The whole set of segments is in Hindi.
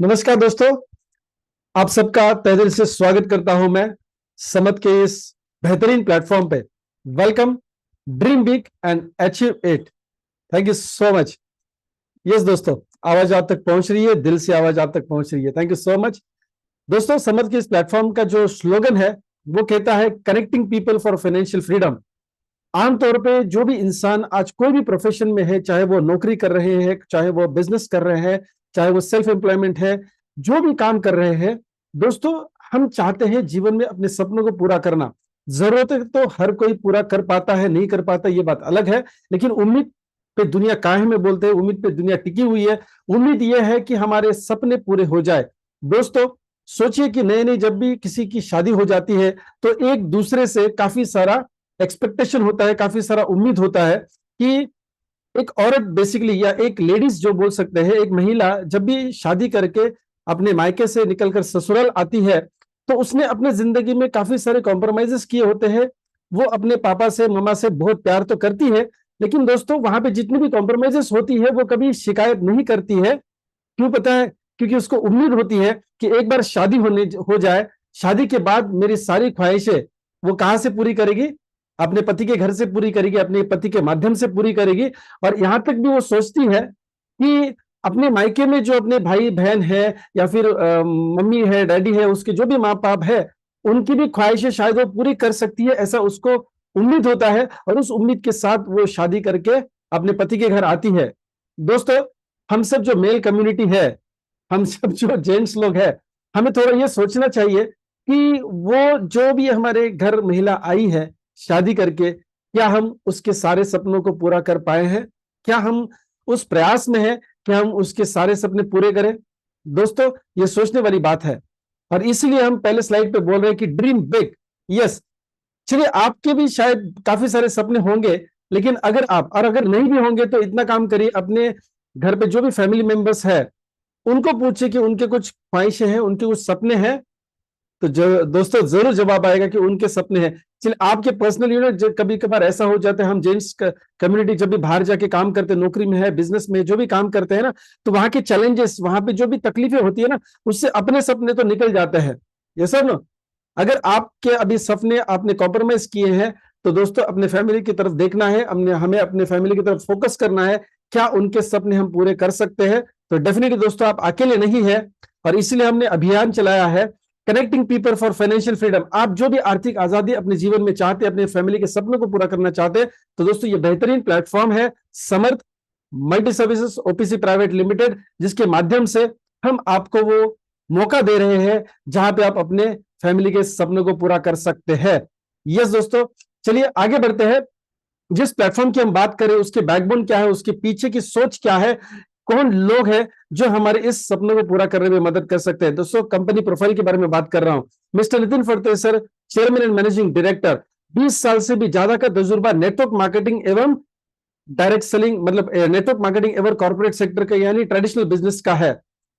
नमस्कार दोस्तों, आप सबका तहे दिल से स्वागत करता हूं मैं समत के इस बेहतरीन प्लेटफॉर्म पे। Welcome, dream big and achieve it. Thank you so much. Yes दोस्तों, आवाज आप तक पहुंच रही है, दिल से आवाज आप तक पहुंच रही है। थैंक यू सो मच दोस्तों। समत के इस प्लेटफॉर्म का जो स्लोगन है वो कहता है connecting people for financial freedom. आमतौर पे जो भी इंसान आज कोई भी प्रोफेशन में है, चाहे वो नौकरी कर रहे हैं, चाहे वो बिजनेस कर रहे हैं, चाहे वो सेल्फ एम्प्लॉयमेंट है, जो भी काम कर रहे हैं दोस्तों, हम चाहते हैं जीवन में अपने सपनों को पूरा करना। जरूरत है तो हर कोई पूरा कर पाता है, नहीं कर पाता ये बात अलग है, लेकिन उम्मीद पे दुनिया कायम में बोलते हैं, उम्मीद पे दुनिया टिकी हुई है। उम्मीद यह है कि हमारे सपने पूरे हो जाए। दोस्तों सोचिए कि नई नई जब भी किसी की शादी हो जाती है तो एक दूसरे से काफी सारा एक्सपेक्टेशन होता है, काफी सारा उम्मीद होता है कि एक औरत बेसिकली या एक लेडीज जो बोल सकते हैं, एक महिला जब भी शादी करके अपने मायके से निकलकर ससुराल आती है तो उसने अपने जिंदगी में काफी सारे कॉम्प्रोमाइजेस किए होते हैं। वो अपने पापा से मम्मा से बहुत प्यार तो करती है, लेकिन दोस्तों वहां पे जितनी भी कॉम्प्रोमाइजेस होती है वो कभी शिकायत नहीं करती है। क्यों पता है? क्योंकि उसको उम्मीद होती है कि एक बार शादी हो जाए, शादी के बाद मेरी सारी ख्वाहिशें वो कहां से पूरी करेगी? अपने पति के घर से पूरी करेगी, अपने पति के माध्यम से पूरी करेगी। और यहां तक भी वो सोचती है कि अपने मायके में जो अपने भाई बहन है या फिर मम्मी है, डैडी है, उसके जो भी माँ बाप है, उनकी भी ख्वाहिशें शायद वो पूरी कर सकती है, ऐसा उसको उम्मीद होता है। और उस उम्मीद के साथ वो शादी करके अपने पति के घर आती है। दोस्तों हम सब जो मेल कम्युनिटी है, हम सब जो जेंट्स लोग हैं, हमें थोड़ा ये सोचना चाहिए कि वो जो भी हमारे घर महिला आई है शादी करके, क्या हम उसके सारे सपनों को पूरा कर पाए हैं? क्या हम उस प्रयास में हैं कि हम उसके सारे सपने पूरे करें? दोस्तों ये सोचने वाली बात है, और इसीलिए हम पहले स्लाइड पे बोल रहे हैं कि ड्रीम बिग। यस, चलिए आपके भी शायद काफी सारे सपने होंगे, लेकिन अगर नहीं भी होंगे तो इतना काम करिए, अपने घर पे जो भी फैमिली मेंबर्स है उनको पूछिए कि उनके कुछ ख्वाहिशें हैं, उनके कुछ सपने हैं, तो जो दोस्तों जरूर जवाब आएगा कि उनके सपने हैं। चलिए आपके पर्सनल यूनिट, कभी कभार ऐसा हो जाता है, हम जेंट्स कम्युनिटी जब भी बाहर जाके काम करते हैं, नौकरी में है, बिजनेस में जो भी काम करते हैं ना, तो वहां के चैलेंजेस, वहां पे जो भी तकलीफें होती है ना, उससे अपने सपने तो निकल जाते हैं। ये सब ना, अगर आपके अभी सपने आपने कॉम्प्रोमाइज किए हैं तो दोस्तों अपने फैमिली की तरफ देखना है, हमें अपने फैमिली की तरफ फोकस करना है, क्या उनके सपने हम पूरे कर सकते हैं? तो डेफिनेटली दोस्तों आप अकेले नहीं है, और इसीलिए हमने अभियान चलाया है connecting people for financial freedom. आप जो भी आर्थिक आजादी अपने जीवन में चाहते हैं, अपने फैमिली के सपनों को पूरा करना चाहते हैं, तो दोस्तों ये बेहतरीन प्लेटफॉर्म है Samarth multi services OPC private limited, जिसके माध्यम से हम आपको वो मौका दे रहे हैं जहां पे आप अपने फैमिली के सपनों को पूरा कर सकते हैं। यस दोस्तों, चलिए आगे बढ़ते हैं। जिस प्लेटफॉर्म की हम बात करें उसके बैकबोन क्या है, उसके पीछे की सोच क्या है, कौन लोग हैं जो हमारे इस सपनों को पूरा करने में मदद कर सकते हैं। दोस्तों कंपनी प्रोफाइल के बारे में बात कर रहा हूं। Mister Nitin Pharate sir, chairman and managing director, 20 साल से भी ज्यादा का तजुर्बा नेटवर्क मार्केटिंग एवं डायरेक्ट सेलिंग, मतलब नेटवर्क मार्केटिंग एवं कॉर्पोरेट सेक्टर का यानी ट्रेडिशनल बिजनेस का है।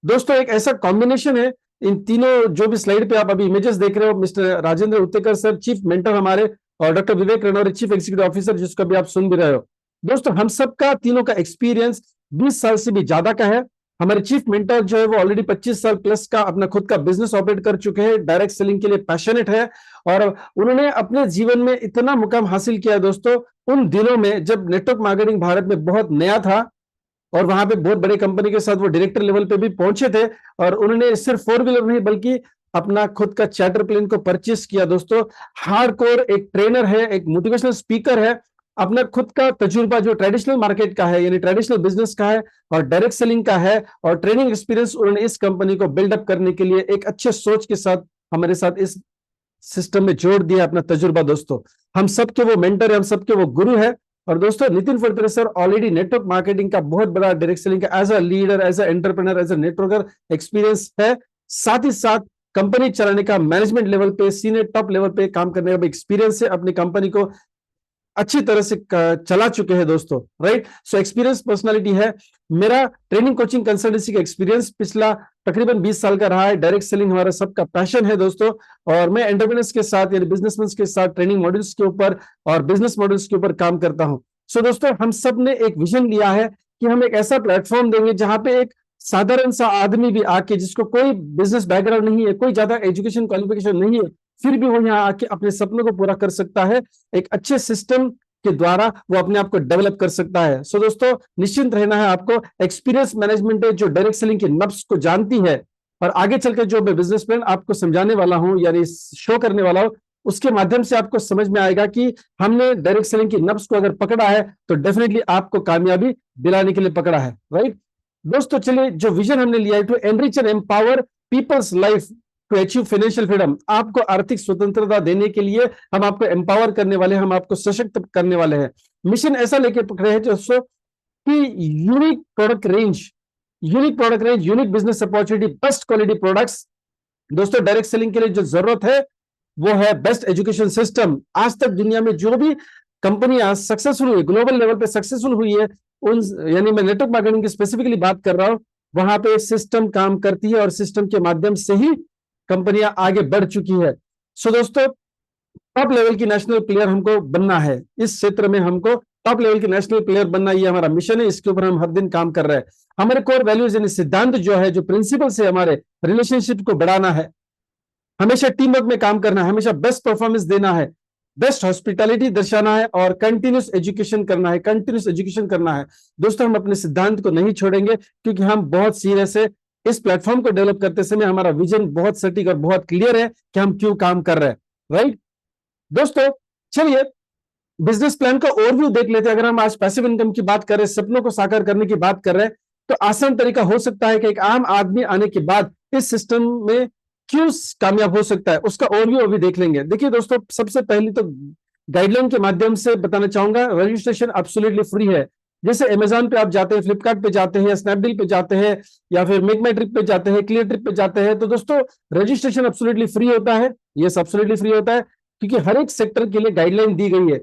दोस्तों एक ऐसा कॉम्बिनेशन है, इन तीनों जो भी स्लाइड पे आप अभी इमेजेस देख रहे हो, mister Rajendra Uttekar sir chief mentor हमारे, और डॉक्टर विवेक रनौरे चीफ एग्जीक्यूटिव ऑफिसर, जिसको अभी आप सुन भी रहे हो। दोस्तों हम सबका तीनों का एक्सपीरियंस 20 साल से भी ज्यादा का है। हमारे चीफ मेंटर जो है वो ऑलरेडी 25 साल प्लस का अपना खुद का बिजनेस ऑपरेट कर चुके हैं, डायरेक्ट सेलिंग के लिए पैशनेट है, और उन्होंने अपने जीवन में इतना मुकाम हासिल किया दोस्तों उन दिनों में जब नेटवर्क मार्केटिंग भारत में बहुत नया था, और वहां पे बहुत बड़ी कंपनी के साथ वो डायरेक्टर लेवल पे भी पहुंचे थे। और उन्होंने सिर्फ 4 व्हीलर नहीं बल्कि अपना खुद का चार्टर प्लेन को परचेस किया। दोस्तों हार्डकोर एक ट्रेनर है, एक मोटिवेशनल स्पीकर है, अपना खुद का तजुर्बा जो ट्रेडिशनल मार्केट का है यानी ट्रेडिशनल बिजनेस का है और डायरेक्ट सेलिंग का है, और ट्रेनिंग एक्सपीरियंस उन्होंने इस कंपनी को बिल्डअप करने के लिए एक अच्छे सोच के साथ हमारे साथ इस सिस्टम में जोड़ दिया अपना तजुर्बा। दोस्तों हम सबके वो मेंटर है, हम सबके वो गुरु है। और दोस्तों Nitin Pharate sir already network marketing का बहुत बड़ा डायरेक्ट सेलिंग का as a leader, as a entrepreneur, as a networker experience है। साथ ही साथ कंपनी चलाने का मैनेजमेंट लेवल पे, सीनियर टॉप लेवल पे काम करने का भी एक्सपीरियंस है, अपनी कंपनी को अच्छी तरह से चला चुके हैं दोस्तों, राइट। सो एक्सपीरियंस पर्सनालिटी है। मेरा ट्रेनिंग कोचिंग कंसल्टेंसी का एक्सपीरियंस पिछला तकरीबन 20 साल का रहा है। डायरेक्ट सेलिंग हमारा सबका पैशन है दोस्तों, और मैं एंटरप्रेन्योर्स के साथ यानी बिजनेसमैन के साथ ट्रेनिंग मॉड्यूल्स के ऊपर और बिजनेस मॉड्यूल्स के ऊपर काम करता हूं। सो दोस्तों हम सब ने एक विजन लिया है कि हम एक ऐसा प्लेटफॉर्म देंगे जहां पे एक साधारण सा आदमी भी आके, जिसको कोई बिजनेस बैकग्राउंड नहीं है, कोई ज्यादा एजुकेशन क्वालिफिकेशन नहीं है, फिर भी वो यहाँ आके अपने सपनों को पूरा कर सकता है। एक अच्छे सिस्टम के द्वारा वो अपने आप को डेवलप कर सकता है। सो दोस्तों, निश्चिंत रहना है आपको। एक्सपीरियंस मैनेजमेंट है जो डायरेक्ट सेलिंग के नब्स को जानती है, और आगे चलकर जो मैं बिजनेस प्लान आपको समझाने वाला हूं, यानी शो करने वाला हूं, उसके माध्यम से आपको समझ में आएगा कि हमने डायरेक्ट सेलिंग की नब्स को अगर पकड़ा है तो डेफिनेटली आपको कामयाबी दिलाने के लिए पकड़ा है। राइट दोस्तों, चलिए, जो विजन हमने लिया है, to enrich and empower people's life to achieve financial freedom, आपको आर्थिक स्वतंत्रता देने के लिए हम आपको एम्पावर करने वाले हैं, हम आपको सशक्त करने वाले हैं। मिशन ऐसा लेके पकड़े हैं दोस्तों कि unique product range, unique business opportunity, best quality products. दोस्तों, डायरेक्ट सेलिंग के लिए जो जरूरत है वो है बेस्ट एजुकेशन सिस्टम। आज तक दुनिया में जो भी कंपनियां सक्सेसफुल हुई, ग्लोबल लेवल पे सक्सेसफुल हुई है, उन, यानी मैं नेटवर्क मार्केटिंग की स्पेसिफिकली बात कर रहा हूं, वहां पे सिस्टम काम करती है और सिस्टम के माध्यम से ही कंपनियां आगे बढ़ चुकी है। सो दोस्तों, टॉप लेवल की नेशनल प्लेयर हमको बनना है, इस क्षेत्र में हमको टॉप लेवल की नेशनल प्लेयर बनना, ये हमारा मिशन है। इसके ऊपर हम हर दिन काम कर रहे हैं। हमारे कोर वैल्यूज यानी सिद्धांत जो है, जो प्रिंसिपल्स है, हमारे रिलेशनशिप को बढ़ाना है, हमेशा टीम वर्क में काम करना है, हमेशा बेस्ट परफॉर्मेंस देना है, बेस्ट हॉस्पिटैलिटी दर्शाना है और कंटिन्यूस एजुकेशन करना है, कंटिन्यूस एजुकेशन करना है। दोस्तों, हम अपने सिद्धांत को नहीं छोड़ेंगे, क्योंकि हम बहुत सीरियस है। इस प्लेटफॉर्म को डेवलप करते समय हमारा विजन बहुत सटीक और बहुत क्लियर है कि हम क्यों काम कर रहे हैं। राइट दोस्तों, चलिए बिजनेस प्लान का ओवरव्यू देख लेते हैं। अगर हम आज पैसिव इनकम की बात कर रहे हैं, सपनों को साकार करने की बात कर रहे हैं, तो आसान तरीका हो सकता है कि एक आम आदमी आने के बाद इस सिस्टम में क्यों कामयाब हो सकता है, उसका ओवरव्यू अभी देख लेंगे। देखिए दोस्तों, सबसे पहले तो गाइडलाइन के माध्यम से बताना चाहूंगा, रजिस्ट्रेशन एब्सोल्युटली फ्री है। जैसे अमेजॉन पे आप जाते हैं, फ्लिपकार्ट पे जाते हैं, स्नैपडील पे जाते हैं, या फिर मेक माई ट्रिप पे जाते हैं, क्लियर ट्रिप पे जाते हैं, तो दोस्तों रजिस्ट्रेशन एब्सोल्युटली फ्री होता है। ये एब्सोल्युटली फ्री होता है, क्योंकि हर एक सेक्टर के लिए गाइडलाइन दी गई है।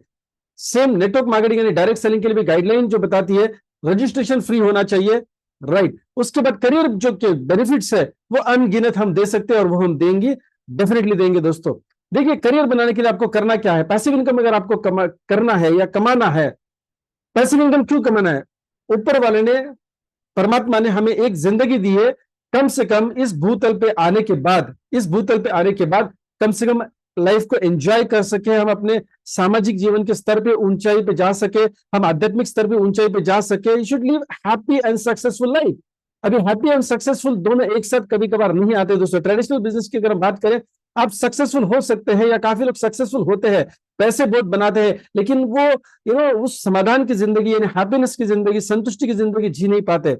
सेम नेटवर्क मार्केटिंग यानी डायरेक्ट सेलिंग के लिए भी गाइडलाइन जो बताती है रजिस्ट्रेशन फ्री होना चाहिए। राइट उसके बाद करियर जो के बेनिफिट्स है वो अनगिनत हम दे सकते हैं, और वो हम देंगे, डेफिनेटली देंगे। दोस्तों देखिए, करियर बनाने के लिए आपको करना क्या है। पैसिव इनकम अगर आपको करना है या कमाना है, पैसिव इनकम क्यों कमाना है, ऊपर वाले ने, परमात्मा ने हमें एक जिंदगी दी है, कम से कम इस भूतल पे आने के बाद, कम से कम लाइफ को एंजॉय कर सके, हम अपने सामाजिक जीवन के स्तर पे ऊंचाई पे जा सके, हम आध्यात्मिक स्तर पे ऊंचाई पे जा सके। You should live happy and successful life. अभी हैप्पी एंड सक्सेसफुल दोनों एक साथ कभी कभार नहीं आते दोस्तों। ट्रेडिशनल बिजनेस की अगर हम बात करें, आप सक्सेसफुल हो सकते हैं, या काफी लोग सक्सेसफुल होते हैं, पैसे बहुत बनाते हैं, लेकिन वो उस समाधान की जिंदगी यानी हैप्पीनेस की जिंदगी, संतुष्टि की जिंदगी जी नहीं पाते।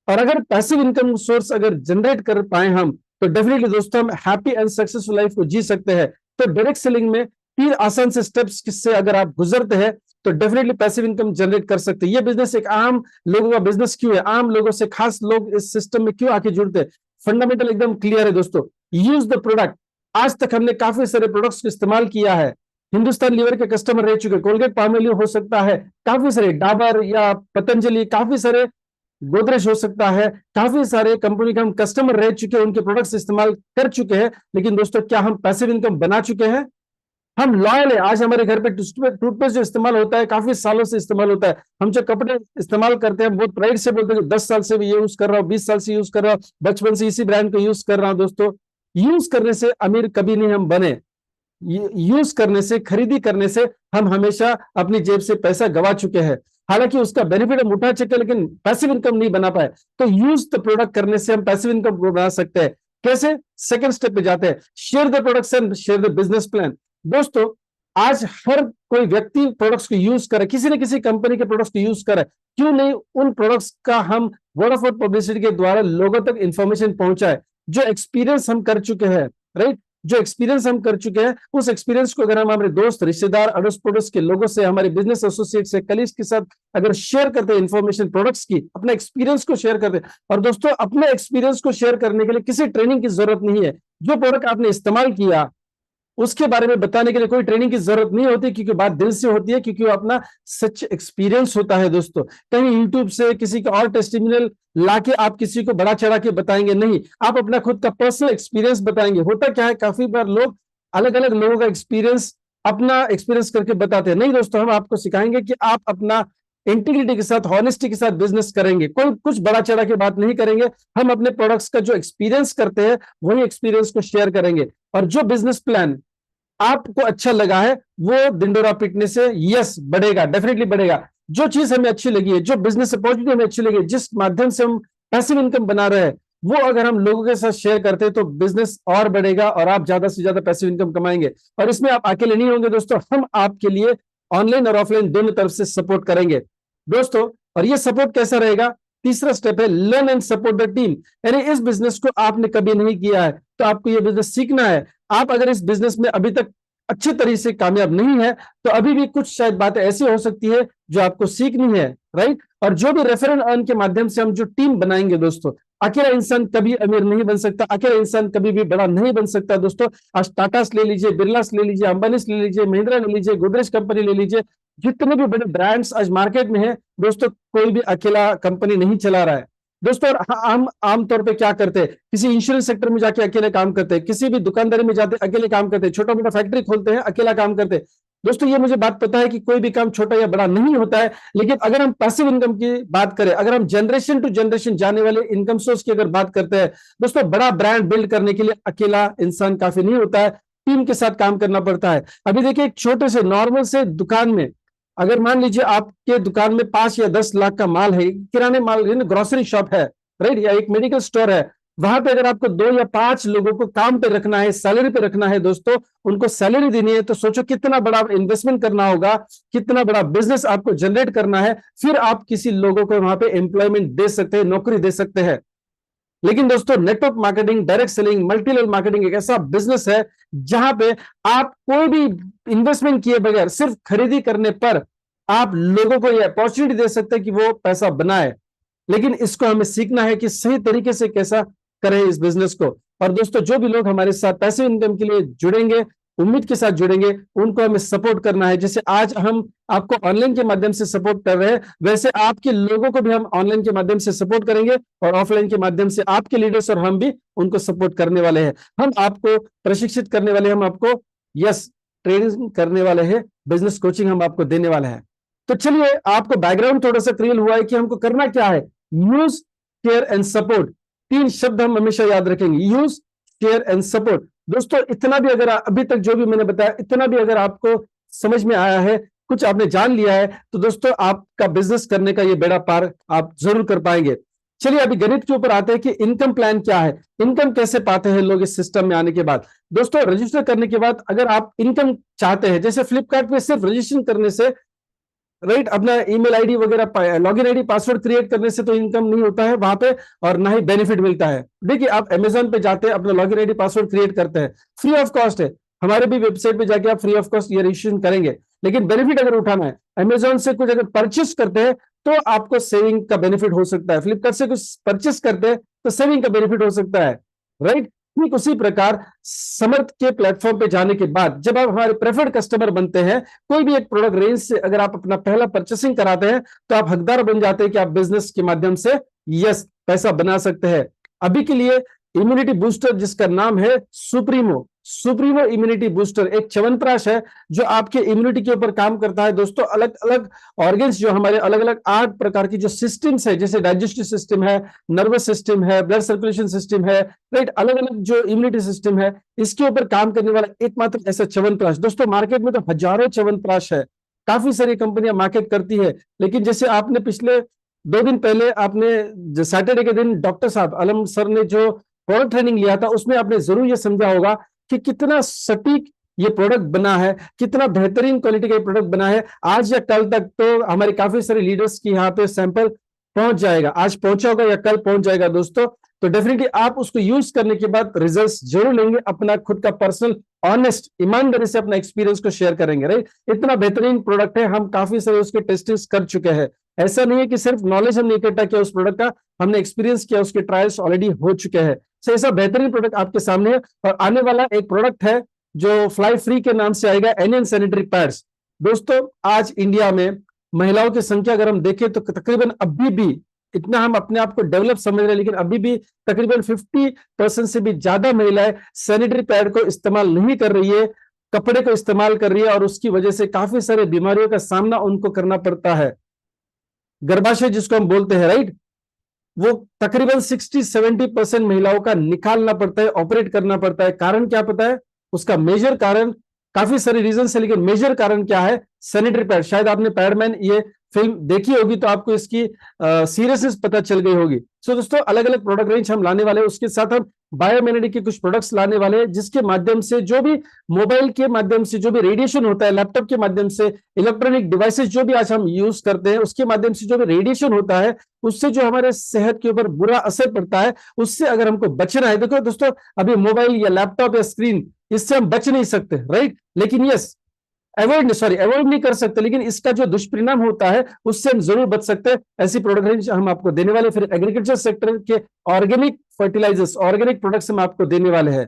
और अगर पैसिव इनकम सोर्स अगर जनरेट कर पाए हम, तो डेफिनेटली दोस्तों हम हैप्पी एंड सक्सेसफुल लाइफ को जी सकते हैं। तो डायरेक्ट सेलिंग में 3 आसान से स्टेप्स किससे अगर आप गुजरते हैं, तो डेफिनेटली पैसिव इनकम जनरेट कर सकते हैं। ये बिजनेस एक आम लोगों का बिजनेस क्यों है, आम लोगों से खास लोग इस सिस्टम में क्यों आके जुड़ते हैं, फंडामेंटल एकदम क्लियर है दोस्तों। Use the product. आज तक हमने काफी सारे प्रोडक्ट्स को इस्तेमाल किया है। हिंदुस्तान लीवर के कस्टमर रह चुके, कोलगेट पामोलिव हो सकता है, काफी सारे डाबर या पतंजलि, काफी सारे गोदरेज हो सकता है, काफी सारे कंपनी के हम कस्टमर रह चुके हैं, उनके प्रोडक्ट्स इस्तेमाल कर चुके हैं। लेकिन दोस्तों, क्या हम पैसिव इनकम बना चुके हैं? हम लॉयल है। आज हमारे घर पे टूथपेस्ट जो इस्तेमाल होता है, काफी सालों से इस्तेमाल होता है। हम जो कपड़े इस्तेमाल करते हैं, बहुत प्राइड से बोलते हैं 10 साल से भी यूज कर रहा हूँ, 20 साल से यूज कर रहा हूँ, बचपन से इसी ब्रांड को यूज कर रहा हूं। दोस्तों, यूज करने से अमीर कभी नहीं हम बने, यूज करने से, खरीदी करने से हम हमेशा अपनी जेब से पैसा गवा चुके हैं। हालांकि उसका बेनिफिट हम उठा चुके, लेकिन पैसिव इनकम नहीं बना पाए। तो यूज द प्रोडक्ट करने से हम पैसिव इनकम को बना सकते हैं। कैसे? सेकंड स्टेप पे जाते हैं, share the products and share the business plan. दोस्तों, आज हर कोई व्यक्ति प्रोडक्ट्स को यूज करे, किसी न किसी कंपनी के प्रोडक्ट्स को यूज करे, क्यों नहीं उन प्रोडक्ट्स का हम वर्ड ऑफ माउथ पब्लिसिटी के द्वारा लोगों तक इंफॉर्मेशन पहुंचाए, जो एक्सपीरियंस हम कर चुके हैं। राइट जो एक्सपीरियंस हम कर चुके हैं, उस एक्सपीरियंस को अगर हम हमारे दोस्त, रिश्तेदार, अड़ोस पड़ोस के लोगों से, हमारे बिजनेस एसोसिएट से, कलीग्स के साथ अगर शेयर करते हैं इंफॉर्मेशन प्रोडक्ट्स की, अपने एक्सपीरियंस को शेयर करते हैं। और दोस्तों, अपने एक्सपीरियंस को शेयर करने के लिए किसी ट्रेनिंग की जरूरत नहीं है। जो प्रोडक्ट आपने इस्तेमाल किया उसके बारे में बताने के लिए कोई ट्रेनिंग की जरूरत नहीं होती, क्योंकि बात दिल से होती है, क्योंकि वो अपना सच एक्सपीरियंस होता है। दोस्तों, कहीं यूट्यूब से किसी का और टेस्टिमोनियल लाके आप किसी को बड़ा चढ़ा के बताएंगे नहीं, आप अपना खुद का पर्सनल एक्सपीरियंस बताएंगे। होता क्या है, काफी बार लोग अलग अलग लोगों का एक्सपीरियंस, अपना एक्सपीरियंस करके बताते हैं। नहीं दोस्तों, हम आपको सिखाएंगे कि आप अपना इंटीग्रिटी के साथ, हॉनेस्टी के साथ बिजनेस करेंगे, कोई कुछ बड़ा चढ़ा के बात नहीं करेंगे। हम अपने प्रोडक्ट्स का जो एक्सपीरियंस करते हैं वही एक्सपीरियंस को शेयर करेंगे। और जो बिजनेस प्लान आपको अच्छा लगा है वो दिंडोरा पीटने से यस बढ़ेगा, डेफिनेटली बढ़ेगा। जो चीज हमें अच्छी लगी है, जो बिजनेस अपॉर्चुनिटी हमें अच्छी लगी है, जिस माध्यम से हम पैसिव इनकम बना रहे हैं, वो अगर हम लोगों के साथ शेयर करते हैं तो बिजनेस और बढ़ेगा और आप ज्यादा से ज्यादा पैसिव इनकम कमाएंगे। और इसमें आप अकेले नहीं होंगे दोस्तों, हम आपके लिए ऑनलाइन और ऑफलाइन दोनों तरफ से सपोर्ट करेंगे दोस्तों। और ये सपोर्ट कैसा रहेगा? तीसरा स्टेप है learn and support the team. यानी इस बिजनेस को आपने कभी नहीं किया है तो आपको ये बिजनेस सीखना है। आप अगर इस बिजनेस में अभी तक अच्छे तरीके से कामयाब नहीं है तो अभी भी कुछ शायद बातें ऐसी हो सकती है जो आपको सीखनी है, राइट। और जो भी रेफरल अर्न के माध्यम से हम जो टीम बनाएंगे दोस्तों, अकेला इंसान कभी अमीर नहीं बन सकता, अकेला इंसान कभी भी बड़ा नहीं बन सकता दोस्तों। आज टाटास ले लीजिए, बिरलास ले लीजिए, अंबानीस ले लीजिए, महिंद्रा ले लीजिए, गोदरेज कंपनी ले लीजिए, जितने भी बड़े ब्रांड्स आज मार्केट में है दोस्तों, कोई भी अकेला कंपनी नहीं चला रहा है दोस्तों। और हम आमतौर पे क्या करते हैं, किसी इंश्योरेंस सेक्टर में जाके अकेले काम करते हैं, किसी भी दुकानदारी में जाते अकेले काम करते हैं, छोटा मोटा फैक्ट्री खोलते हैं अकेला काम करते हैं दोस्तों। ये मुझे बात पता है कि कोई भी काम छोटा या बड़ा नहीं होता है, लेकिन अगर हम पैसिव इनकम की बात करें, अगर हम जनरेशन टू जनरेशन जाने वाले इनकम सोर्स की अगर बात करते हैं दोस्तों, बड़ा ब्रांड बिल्ड करने के लिए अकेला इंसान काफी नहीं होता है, टीम के साथ काम करना पड़ता है। अभी देखिए, एक छोटे से नॉर्मल से दुकान में अगर मान लीजिए आपके दुकान में 5 या 10 लाख का माल है, किराने माल, ग्रोसरी शॉप है, राइट, या एक मेडिकल स्टोर है, वहां पे अगर आपको 2 या 5 लोगों को काम पे रखना है, सैलरी पे रखना है दोस्तों, उनको सैलरी देनी है, तो सोचो कितना बड़ा इन्वेस्टमेंट करना होगा, कितना बड़ा बिजनेस आपको जनरेट करना है, फिर आप किसी लोगों को वहां पे एम्प्लॉयमेंट दे सकते हैं, नौकरी दे सकते हैं। लेकिन दोस्तों, network marketing, direct selling, multi level marketing एक ऐसा बिजनेस है जहां पे आप कोई भी इन्वेस्टमेंट किए बगैर सिर्फ खरीदी करने पर आप लोगों को यह अपॉर्चुनिटी दे सकते हैं कि वो पैसा बनाए। लेकिन इसको हमें सीखना है कि सही तरीके से कैसा करें इस बिजनेस को। और दोस्तों, जो भी लोग हमारे साथ पैसिव इनकम के लिए जुड़ेंगे, उम्मीद के साथ जुड़ेंगे, उनको हमें सपोर्ट करना है। जैसे आज हम आपको ऑनलाइन के माध्यम से सपोर्ट कर रहे हैं, वैसे आपके लोगों को भी हम ऑनलाइन के माध्यम से सपोर्ट करेंगे और ऑफलाइन के माध्यम से आपके लीडर्स और हम भी उनको सपोर्ट करने वाले हैं। हम आपको प्रशिक्षित करने वाले हैं, हम आपको यस ट्रेनिंग करने वाले हैं, बिजनेस कोचिंग हम आपको देने वाले हैं। तो चलिए, आपको बैकग्राउंड थोड़ा सा क्लियर हुआ है कि हमको करना क्या है। यूज, शेयर एंड सपोर्ट, 3 शब्द हम हमेशा याद रखेंगे, यूज, शेयर एंड सपोर्ट। दोस्तों, इतना भी अगर अभी तक जो भी मैंने बताया, इतना भी अगर आपको समझ में आया है, कुछ आपने जान लिया है, तो दोस्तों आपका बिजनेस करने का ये बेड़ा पार आप जरूर कर पाएंगे। चलिए, अभी गणित के ऊपर आते हैं कि इनकम प्लान क्या है, इनकम कैसे पाते हैं लोग इस सिस्टम में आने के बाद। दोस्तों, रजिस्टर करने के बाद अगर आप इनकम चाहते हैं, जैसे फ्लिपकार्ट पे सिर्फ रजिस्ट्रेशन करने से, राइट, अपना ईमेल आईडी वगैरह, लॉगिन आईडी, पासवर्ड क्रिएट करने से तो इनकम नहीं होता है वहां पे, और ना ही बेनिफिट मिलता है। देखिए, आप अमेजोन पे जाते हैं, अपना लॉगिन आईडी पासवर्ड क्रिएट करते हैं, फ्री ऑफ कॉस्ट है। हमारे भी वेबसाइट पे जाके आप फ्री ऑफ कॉस्ट ये रजिस्ट्रेशन करेंगे। लेकिन बेनिफिट अगर उठाना है, अमेजोन से कुछ अगर परचेस करते हैं तो आपको सेविंग का बेनिफिट हो सकता है, फ्लिपकार्ट से कुछ परचेस करते हैं तो सेविंग का बेनिफिट हो सकता है, राइट। ठीक उसी प्रकार समर्थ के प्लेटफॉर्म पे जाने के बाद जब आप हमारे प्रेफर्ड कस्टमर बनते हैं, कोई भी एक प्रोडक्ट रेंज से अगर आप अपना पहला परचेसिंग कराते हैं तो आप हकदार बन जाते हैं कि आप बिजनेस के माध्यम से यस पैसा बना सकते हैं। अभी के लिए इम्यूनिटी बूस्टर, जिसका नाम है सुप्रीमो, सुप्रीमो इम्यूनिटी बूस्टर, एक च्यवनप्राश है जो आपके इम्यूनिटी के ऊपर काम करता है दोस्तों। अलग अलग ऑर्गन्स, जो हमारे अलग अलग 8 प्रकार की जो सिस्टम्स है, जैसे डाइजेस्टिव सिस्टम है, नर्वस सिस्टम है, ब्लड सर्कुलेशन सिस्टम है, राइट, अलग अलग जो इम्यूनिटी सिस्टम है, इसके ऊपर काम करने वाला एकमात्र ऐसा च्यवनप्राश। दोस्तों, मार्केट में तो हजारों च्यवनप्राश है, काफी सारी कंपनियां मार्केट करती है। लेकिन जैसे आपने पिछले 2 दिन पहले आपने सैटरडे के दिन डॉक्टर साहब अलम सर ने जो प्रोडक्ट ट्रेनिंग लिया था, उसमें आपने जरूर ये समझा होगा कि कितना सटीक ये प्रोडक्ट बना है, कितना बेहतरीन क्वालिटी का ये प्रोडक्ट बना है। आज या कल तक तो हमारे काफी सारे लीडर्स की यहाँ पे सैंपल पहुंच जाएगा, आज पहुंचा होगा या कल पहुंच जाएगा दोस्तों। तो डेफिनेटली आप उसको यूज करने के बाद रिजल्ट्स जरूर लेंगे, अपना खुद का पर्सनल ऑनेस्ट ईमानदारी से अपना एक्सपीरियंस को शेयर करेंगे, राइट। इतना बेहतरीन प्रोडक्ट है, हम काफी सारे उसके टेस्टिंग्स कर चुके हैं। ऐसा नहीं है कि सिर्फ नॉलेज हमने इकट्ठा किया उस प्रोडक्ट का, हमने एक्सपीरियंस किया, उसके ट्रायल्स ऑलरेडी हो चुके हैं। ऐसा बेहतरीन प्रोडक्ट आपके सामने है। और आने वाला एक प्रोडक्ट है जो फ्लाई फ्री के नाम से आएगा, एनएन सैनिटरी पैड्स। दोस्तों, आज इंडिया में महिलाओं की संख्या अगर हम देखें तो तकरीबन अभी भी, इतना हम अपने आप को डेवलप समझ रहे हैं, लेकिन अभी भी तकरीबन 50% से भी ज्यादा महिलाएं सैनिटरी पैड को इस्तेमाल नहीं कर रही है, कपड़े को इस्तेमाल कर रही है, और उसकी वजह से काफी सारे बीमारियों का सामना उनको करना पड़ता है। गर्भाशय जिसको हम बोलते हैं, राइट, वो तकरीबन 60-70% महिलाओं का निकालना पड़ता है, ऑपरेट करना पड़ता है। कारण क्या पता है उसका? मेजर कारण काफी सारे रीजन है, लेकिन मेजर कारण क्या है? Sanitary pad. शायद आपने पैडमैन ये फिल्म देखी होगी तो आपको इसकी सीरियसनेस पता चल गई होगी। सो दोस्तों, अलग अलग प्रोडक्ट रेंज हम लाने वाले हैं, उसके साथ हम बायोमेनेटिक के कुछ प्रोडक्ट्स लाने वाले हैं, जिसके माध्यम से जो भी मोबाइल के माध्यम से जो भी रेडिएशन होता है, लैपटॉप के माध्यम से, इलेक्ट्रॉनिक डिवाइसेस जो भी आज हम यूज करते हैं, उसके माध्यम से जो भी रेडिएशन होता है, उससे जो हमारे सेहत के ऊपर बुरा असर पड़ता है, उससे अगर हमको बचना है, देखो दोस्तों, अभी मोबाइल या लैपटॉप या स्क्रीन, इससे हम बच नहीं सकते, राइट, लेकिन यस, अवॉइड नहीं कर सकते, लेकिन इसका जो दुष्परिणाम होता है उससे हम जरूर बच सकते हैं। ऐसी प्रोडक्ट रेंज हम आपको देने वाले। फिर एग्रीकल्चर सेक्टर के ऑर्गेनिक फर्टिलाइजर्स, ऑर्गेनिक प्रोडक्ट्स हम आपको देने वाले हैं,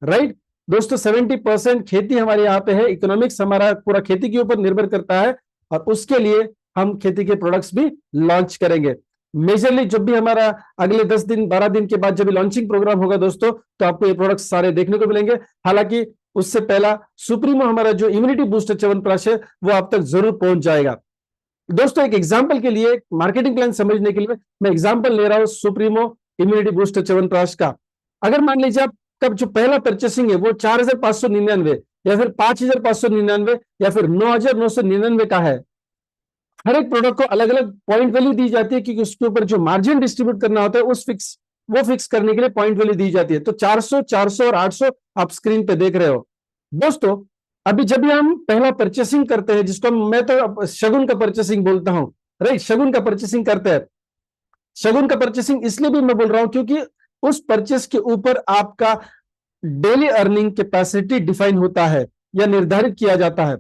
राइट दोस्तों। 70% खेती हमारे यहाँ पे है, इकोनॉमिक्स हमारा पूरा खेती के ऊपर निर्भर करता है, और उसके लिए हम खेती के प्रोडक्ट्स भी लॉन्च करेंगे। मेजरली जब भी हमारा अगले 10 दिन 12 दिन के बाद जब भी लॉन्चिंग प्रोग्राम होगा दोस्तों, तो आपको ये प्रोडक्ट्स सारे देखने को मिलेंगे। हालांकि उससे पहला सुप्रीमो हमारा जो इम्यूनिटी बूस्टर च्यवनप्राश है वो आप तक जरूर पहुंच जाएगा। दोस्तों, एक एग्जांपल के लिए, मार्केटिंग प्लान समझने के लिए मैं एग्जांपल ले रहा हूं सुप्रीमो इम्यूनिटी बूस्टर च्यवनप्राश का। अगर मान लीजिए आप कब जो पहला परचेसिंग है वो 4,599 या फिर 5,599 या फिर 9,999 का है, हर एक प्रोडक्ट को अलग अलग पॉइंट वैल्यू दी जाती है, क्योंकि उसके ऊपर जो मार्जिन डिस्ट्रीब्यूट करना होता है वो फिक्स करने के लिए पॉइंट वैल्यू दी जाती है। तो 400, 400 और 800 आप स्क्रीन पे देख रहे हो दोस्तों। अभी जब भी हम पहला परचेसिंग करते हैं, जिसको मैं तो शगुन का परचेसिंग बोलता हूं, राइट, शगुन का परचेसिंग करते हैं। शगुन का परचेसिंग इसलिए भी मैं बोल रहा हूं क्योंकि उस परचेस के ऊपर आपका डेली अर्निंग कैपेसिटी डिफाइन होता है या निर्धारित किया जाता है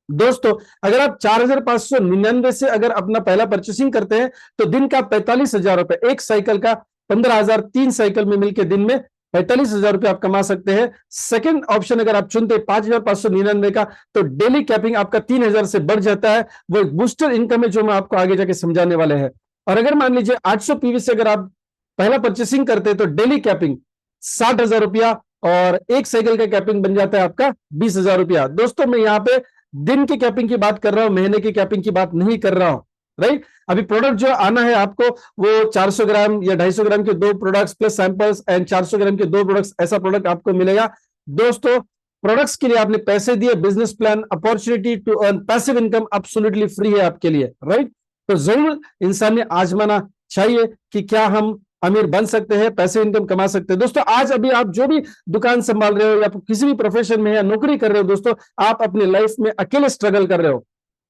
दोस्तों। अगर आप 4,599 से अगर अपना पहला परचेसिंग करते हैं तो दिन का 45,000 रुपए, एक साइकिल का 15,000, 3 साइकिल में मिलकर दिन में 45,000 रुपए आप कमा सकते हैं। सेकंड ऑप्शन अगर आप चुनते 5,599 का, तो डेली कैपिंग आपका 3,000 से बढ़ जाता है। वो एक बूस्टर इनकम है जो मैं आपको आगे जाके समझाने वाले हैं। और अगर मान लीजिए 800 पीवी से अगर आप पहला परचेसिंग करते हैं तो डेली कैपिंग 60,000 रुपया और एक साइकिल का कैपिंग बन जाता है आपका 20,000 रुपया। दोस्तों, मैं यहाँ पे दिन की कैपिंग की बात कर रहा हूं, महीने की कैपिंग की बात नहीं कर रहा हूं, राइट। अभी प्रोडक्ट जो आना है आपको वो 400 ग्राम या 250 ग्राम के 2 प्रोडक्ट्स प्लस सैंपल्स एंड 400 ग्राम के 2 प्रोडक्ट्स, ऐसा प्रोडक्ट आपको मिलेगा दोस्तों। प्रोडक्ट्स के लिए आपने पैसे दिए, business plan, opportunity to earn passive income absolutely free है आपके लिए, राइट। तो जरूर इंसान ने आजमाना चाहिए कि क्या हम अमीर बन सकते हैं, पैसे इनकम कमा सकते हैं। दोस्तों, आज अभी आप जो भी दुकान संभाल रहे हो या किसी भी प्रोफेशन में या नौकरी कर रहे हो दोस्तों, आप अपने लाइफ में अकेले स्ट्रगल कर रहे हो।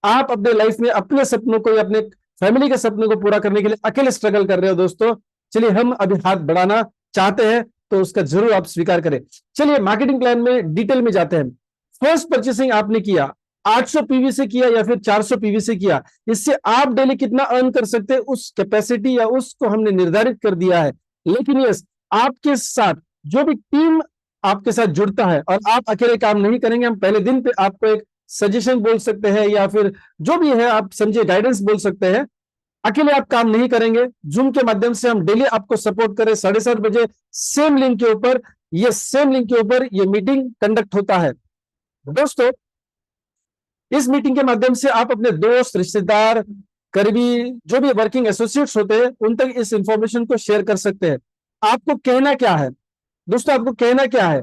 आप अपने लाइफ में अपने सपनों को या अपने फैमिली के सपनों को पूरा करने के लिए अकेले स्ट्रगल कर रहे हो दोस्तों। चलिए, हम अभी हाथ बढ़ाना चाहते हैं तो उसका जरूर आप स्वीकार करें। चलिए, मार्केटिंग प्लान में डिटेल में जाते हैं। फर्स्ट परचेसिंग आपने किया, 800 पीवी से किया या फिर 400 पीवी से किया, इससे आप डेली कितना अर्न कर सकते हैं उस कैपेसिटी या उसको हमने निर्धारित कर दिया है। लेकिन यस, आपके साथ जो भी टीम आपके साथ जुड़ता है, और आप अकेले काम नहीं करेंगे, हम पहले दिन पे आपको एक सजेशन बोल सकते हैं या फिर जो भी है आप समझे गाइडेंस बोल सकते हैं। अकेले आप काम नहीं करेंगे, जूम के माध्यम से हम डेली आपको सपोर्ट करें। 7:30 बजे सेम लिंक के ऊपर, ये मीटिंग कंडक्ट होता है दोस्तों। इस मीटिंग के माध्यम से आप अपने दोस्त, रिश्तेदार, करीबी जो भी वर्किंग एसोसिएट्स होते हैं उन तक इस इंफॉर्मेशन को शेयर कर सकते हैं। आपको कहना क्या है दोस्तों, आपको कहना क्या है?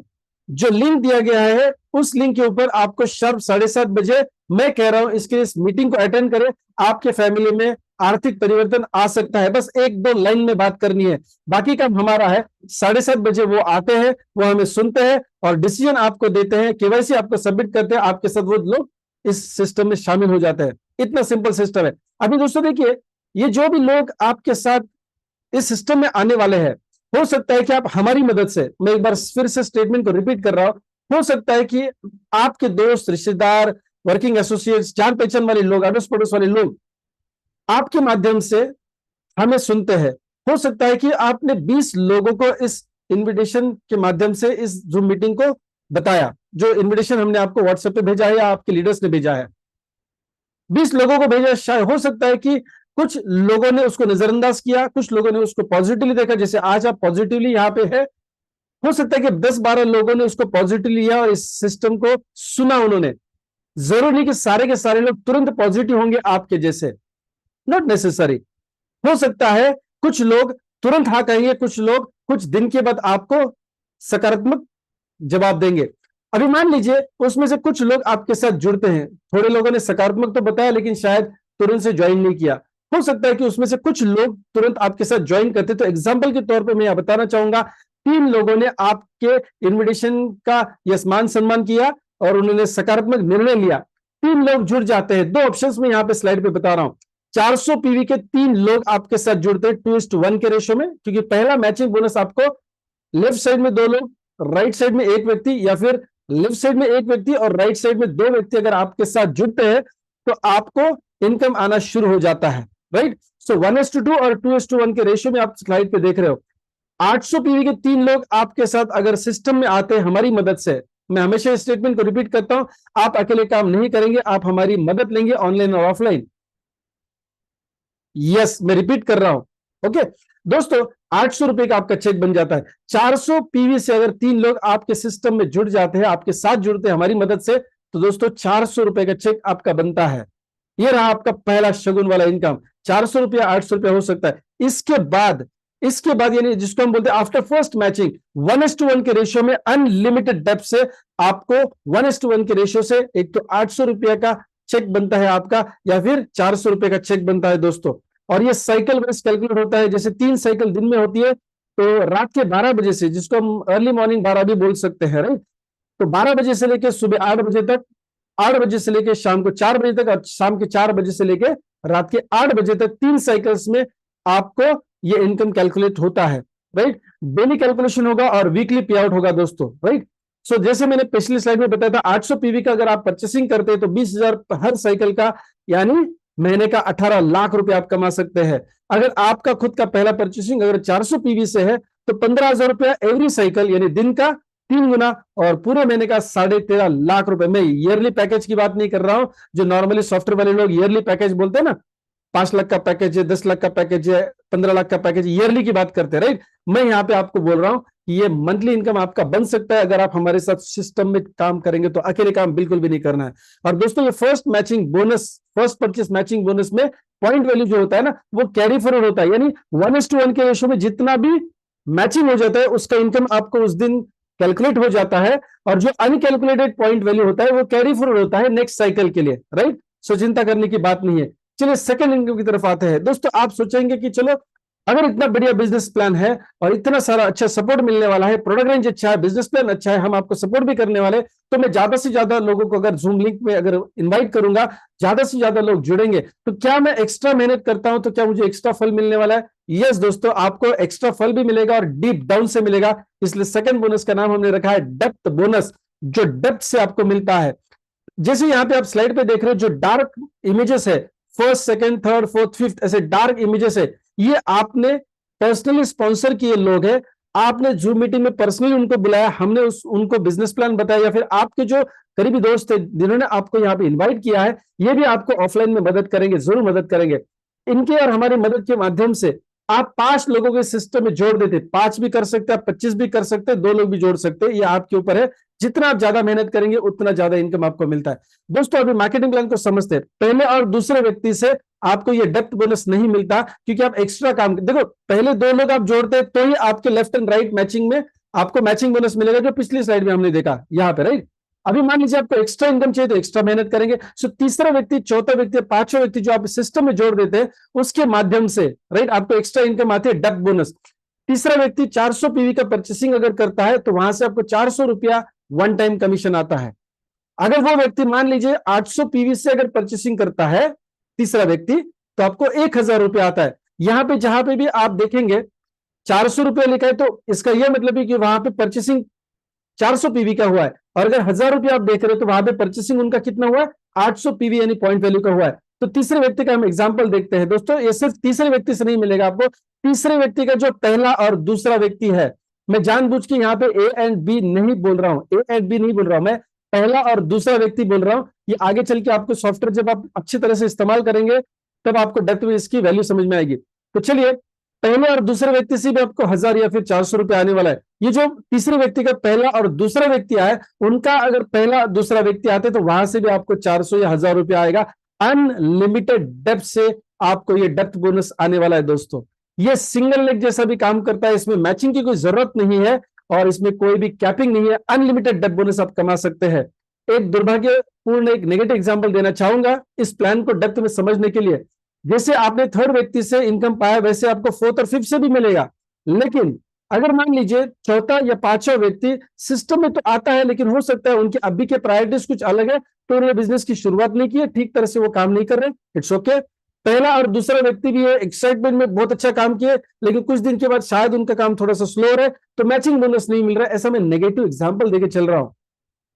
जो लिंक दिया गया है उस लिंक के ऊपर आपको शार्प 7:30 बजे, मैं कह रहा हूं, इसके इस मीटिंग को अटेंड करें। आपके फैमिली में आर्थिक परिवर्तन आ सकता है। बस 1-2 लाइन में बात करनी है, बाकी काम हमारा है। 7:30 बजे वो आते हैं, वो हमें सुनते हैं और डिसीजन आपको देते हैं, केवाईसी आपको सबमिट करते हैं, आपके साथ वो लोग इस सिस्टम में शामिल हो जाते हैं। इतना सिंपल सिस्टम है। अभी दोस्तों देखिए, ये जो भी लोग आपके साथ इस सिस्टम में आने वाले हैं, हो सकता है कि आप हमारी मदद से, मैं एक बार फिर से स्टेटमेंट को रिपीट कर रहा हूं, हो सकता है कि आपके दोस्त, रिश्तेदार, वर्किंग एसोसिएट्स, जान पहचान वाले लोग, अड़ोस पड़ोस वाले लोग आपके माध्यम से हमें सुनते हैं। हो सकता है कि आपने 20 लोगों को इस इनविटेशन के माध्यम से इस जूम मीटिंग को बताया, जो इनविटेशन हमने आपको व्हाट्सएप पे भेजा है या आपके लीडर्स ने भेजा है, 20 लोगों को भेजा। शायद हो सकता है कि कुछ लोगों ने उसको नजरअंदाज किया, कुछ लोगों ने उसको पॉजिटिवली देखा, जैसे आज आप पॉजिटिवली यहाँ पे है। हो सकता है कि 10-12 लोगों ने उसको पॉजिटिवली लिया और इस सिस्टम को सुना उन्होंने। जरूर नहीं कि सारे के सारे लोग तुरंत पॉजिटिव होंगे आपके जैसे। Not necessary. हो सकता है कुछ लोग तुरंत हाँ कहेंगे, कुछ लोग कुछ दिन के बाद आपको सकारात्मक जवाब देंगे। अभी मान लीजिए उसमें से कुछ लोग आपके साथ जुड़ते हैं, थोड़े लोगों ने सकारात्मक तो बताया लेकिन शायद तुरंत से ज्वाइन नहीं किया। हो सकता है कि उसमें से कुछ लोग तुरंत आपके साथ ज्वाइन करते। तो एग्जाम्पल के तौर पर मैं यह बताना चाहूंगा, 3 लोगों ने आपके इन्विटेशन का यस मान सम्मान किया और उन्होंने सकारात्मक निर्णय लिया। 3 लोग जुड़ जाते हैं। 2 ऑप्शंस में यहां पे स्लाइड पे बता रहा हूं। 400 पीवी के 3 लोग आपके साथ जुड़ते हैं 2:1 के रेशो में, क्योंकि पहला मैचिंग बोनस आपको लेफ्ट साइड में 2 लोग, राइट साइड में 1 व्यक्ति, या फिर लेफ्ट साइड में 1 व्यक्ति और राइट साइड में 2 व्यक्ति अगर आपके साथ जुड़ते हैं तो आपको इनकम आना शुरू हो जाता है, राइट। सो 1:2 और 2:1 के रेशियो में आप स्लाइड पे देख रहे हो। 800 पीवी के 3 लोग आपके साथ अगर सिस्टम में आते हैं हमारी मदद से, मैं हमेशा स्टेटमेंट को रिपीट करता हूं, आप अकेले काम नहीं करेंगे, आप हमारी मदद लेंगे ऑनलाइन और ऑफलाइन। यस, मैं रिपीट कर रहा हूं। ओके दोस्तों, 800 रुपए का आपका चेक बन जाता है। 400 पीवी से अगर 3 लोग आपके सिस्टम में जुड़ जाते हैं, आपके साथ जुड़ते हैं हमारी मदद से, तो दोस्तों 400 रुपए का चेक आपका बनता है। ये रहा आपका पहला शगुन वाला इनकम। 400 रुपया 800 रुपया हो सकता है। इसके बाद यानी जिसको हम बोलते हैं आफ्टर फर्स्ट मैचिंग, 1:1 के रेशियो में अनलिमिटेड डेप्थ से आपको 1:1 के रेशियो से एक तो 800 रुपया का चेक बनता है आपका, या फिर 400 रुपए का चेक बनता है दोस्तों। और ये साइकिल वाइज कैलकुलेट होता है, जैसे 3 साइकिल दिन में होती है, तो रात के 12 बजे से, जिसको हम अर्ली मॉर्निंग 12 भी बोल सकते हैं, राइट। तो 12 बजे से लेकर सुबह 8 बजे तक, 8 बजे से लेकर शाम को 4 बजे तक, और शाम के 4 बजे से लेकर रात के 8 बजे तक, 3 साइकिल्स में आपको ये इनकम कैलकुलेट होता है, राइट। डेली कैलकुलेशन होगा और वीकली पे आउट होगा दोस्तों, राइट। सो जैसे मैंने पिछली स्लाइड में बताया था, 800 पीवी का अगर आप परचेसिंग करते हैं तो 20,000 हर साइकिल का, यानी महीने का 18 लाख रुपए आप कमा सकते हैं। अगर आपका खुद का पहला परचेसिंग अगर 400 पीवी से है तो 15,000 रुपया एवरी साइकिल, यानी दिन का 3 गुना, और पूरे महीने का 13.5 लाख रुपए। मैं ईयरली पैकेज की बात नहीं कर रहा हूं, जो नॉर्मली सॉफ्टवेयर वाले लोग ईयरली पैकेज बोलते हैं ना, 5 लाख का पैकेज है, 10 लाख का पैकेज है, 15 लाख का पैकेज, ईयरली की बात करते हैं, राइट। मैं यहां पे आपको बोल रहा हूं कि ये मंथली इनकम आपका बन सकता है अगर आप हमारे साथ सिस्टम में काम करेंगे, तो अकेले काम बिल्कुल भी नहीं करना है। और दोस्तों ये first matching bonus, first purchase matching bonus में पॉइंट वैल्यू जो होता है ना, वो कैरी फॉरवर्ड होता है, यानी 1:1 के रेशियो में जितना भी मैचिंग हो जाता है उसका इनकम आपको उस दिन कैलकुलेट हो जाता है, और जो अनकैलकुलेटेड पॉइंट वैल्यू होता है वो कैरी फॉरवर्ड होता है नेक्स्ट साइकिल के लिए, राइट। सो चिंता करने की बात नहीं है। चलिए सेकंड इनकम की तरफ आते हैं दोस्तों। आप सोचेंगे कि चलो अगर इतना बढ़िया बिजनेस प्लान है और इतना सारा अच्छा सपोर्ट मिलने वाला है, प्रोडक्ट रेंज अच्छा है, बिजनेस प्लान अच्छा है, हम आपको सपोर्ट भी करने वाले, तो मैं ज्यादा से ज्यादा लोगों को अगर जूम लिंक में अगर इनवाइट करूंगा, ज्यादा से ज्यादा लोग जुड़ेंगे, तो क्या मैं एक्स्ट्रा मेहनत करता हूं तो क्या मुझे एक्स्ट्रा फल मिलने वाला है? यस दोस्तों, आपको एक्स्ट्रा फल भी मिलेगा और डीप डाउन से मिलेगा। इसलिए सेकंड बोनस का नाम हमने रखा है डेप्थ बोनस, जो डेप्थ से आपको मिलता है। जैसे यहां पे आप स्लाइड पे देख रहे हो, जो डार्क इमेजेस है, first, second, third, fourth, fifth, ऐसे डार्क इमेजेस है, ये आपने पर्सनली स्पॉन्सर किए लोग हैं। आपने जूम मीटिंग में पर्सनली उनको बुलाया, हमने उनको बिजनेस प्लान बताया, या फिर आपके जो करीबी दोस्त थे जिन्होंने आपको यहाँ पे इनवाइट किया है, ये भी आपको ऑफलाइन में मदद करेंगे, जरूर मदद करेंगे। इनके और हमारी मदद के माध्यम से आप 5 लोगों के सिस्टम में जोड़ देते, 5 भी कर सकते हैं, 25 भी कर सकते हैं, 2 लोग भी जोड़ सकते हैं, ये आपके ऊपर है। जितना आप ज्यादा मेहनत करेंगे उतना ज्यादा इनकम आपको मिलता है। दोस्तों अभी मार्केटिंग प्लान को समझते हैं। पहले और दूसरे व्यक्ति से आपको ये डेप्थ बोनस नहीं मिलता, क्योंकि आप एक्स्ट्रा काम, देखो पहले 2 लोग आप जोड़ते हैं तो ही आपके लेफ्ट एंड राइट मैचिंग में आपको मैचिंग बोनस मिलेगा, जो पिछली स्लाइड में हमने देखा यहाँ पे, राइट। अभी मान लीजिए आपको एक्स्ट्रा इनकम चाहिए तो एक्स्ट्रा मेहनत करेंगे। सो तीसरा व्यक्ति, चौथा व्यक्ति, पांचवा व्यक्ति जो आप सिस्टम में जोड़ देते हैं उसके माध्यम से, राइट, आपको एक्स्ट्रा इनकम आती है, डेप्थ बोनस। तीसरा व्यक्ति 400 पीवी का परचेसिंग अगर करता है तो वहां से आपको 400 रुपया वन टाइम कमीशन आता है। अगर वो व्यक्ति मान लीजिए 800 पीवी से अगर परचेसिंग करता है, तीसरा व्यक्ति, तो आपको 1,000 रुपया आता है। यहां पे जहां पे भी आप देखेंगे 400 रुपया लिखा है, तो इसका यह मतलब है कि वहां पे परचेसिंग 400 पीवी का हुआ है, और अगर 1,000 रुपया आप देख रहे हो तो वहां पे परचेसिंग उनका कितना हुआ है, 800 पीवी यानी पॉइंट वैल्यू का हुआ है। तो तीसरे व्यक्ति का हम एग्जांपल देखते हैं दोस्तों। ये सिर्फ तीसरे व्यक्ति से नहीं मिलेगा आपको, तीसरे व्यक्ति का जो पहला और दूसरा व्यक्ति है, मैं जानबूझ के यहाँ पे ए एंड बी नहीं बोल रहा हूं, ए एंड बी नहीं बोल रहा हूं, मैं पहला और दूसरा व्यक्ति बोल रहा हूं। ये आगे चल के आपको सॉफ्टवेयर जब आप अच्छी तरह से इस्तेमाल करेंगे तब आपको डेप्थ में इसकी वैल्यू समझ में आएगी। तो चलिए, पहले और दूसरे व्यक्ति से भी आपको 1,000 या फिर 400 रुपए आने वाला है। ये जो तीसरे व्यक्ति का पहला और दूसरा व्यक्ति आए, उनका अगर पहला दूसरा व्यक्ति आते तो वहां से भी आपको 400 या 1,000 रुपया आएगा। अनलिमिटेड डेप्थ से आपको ये डेप्थ बोनस आने वाला है दोस्तों। ये सिंगल लेग जैसा भी काम करता है, इसमें मैचिंग की कोई जरूरत नहीं है और इसमें कोई भी कैपिंग नहीं है, अनलिमिटेड डेप्थ बोनस आप कमा सकते हैं। एक दुर्भाग्यपूर्ण एक नेगेटिव एग्जांपल देना चाहूंगा इस प्लान को डेप्थ में समझने के लिए। जैसे आपने थर्ड व्यक्ति से इनकम पाया, वैसे आपको फोर्थ और फिफ्थ से भी मिलेगा। लेकिन अगर मान लीजिए चौथा या पांचवा व्यक्ति सिस्टम में तो आता है, लेकिन हो सकता है उनके अभी के प्रायोरिटीज कुछ अलग है, तो उन्होंने बिजनेस की शुरुआत नहीं की है, ठीक तरह से वो काम नहीं कर रहे, इट्स ओके। पहला और दूसरा व्यक्ति भी है, एक्साइटमेंट में बहुत अच्छा काम किए, लेकिन कुछ दिन के बाद शायद उनका काम थोड़ा सा स्लो है, तो मैचिंग बोनस नहीं मिल रहा है। ऐसा मैं नेगेटिव एग्जांपल देके चल रहा हूं।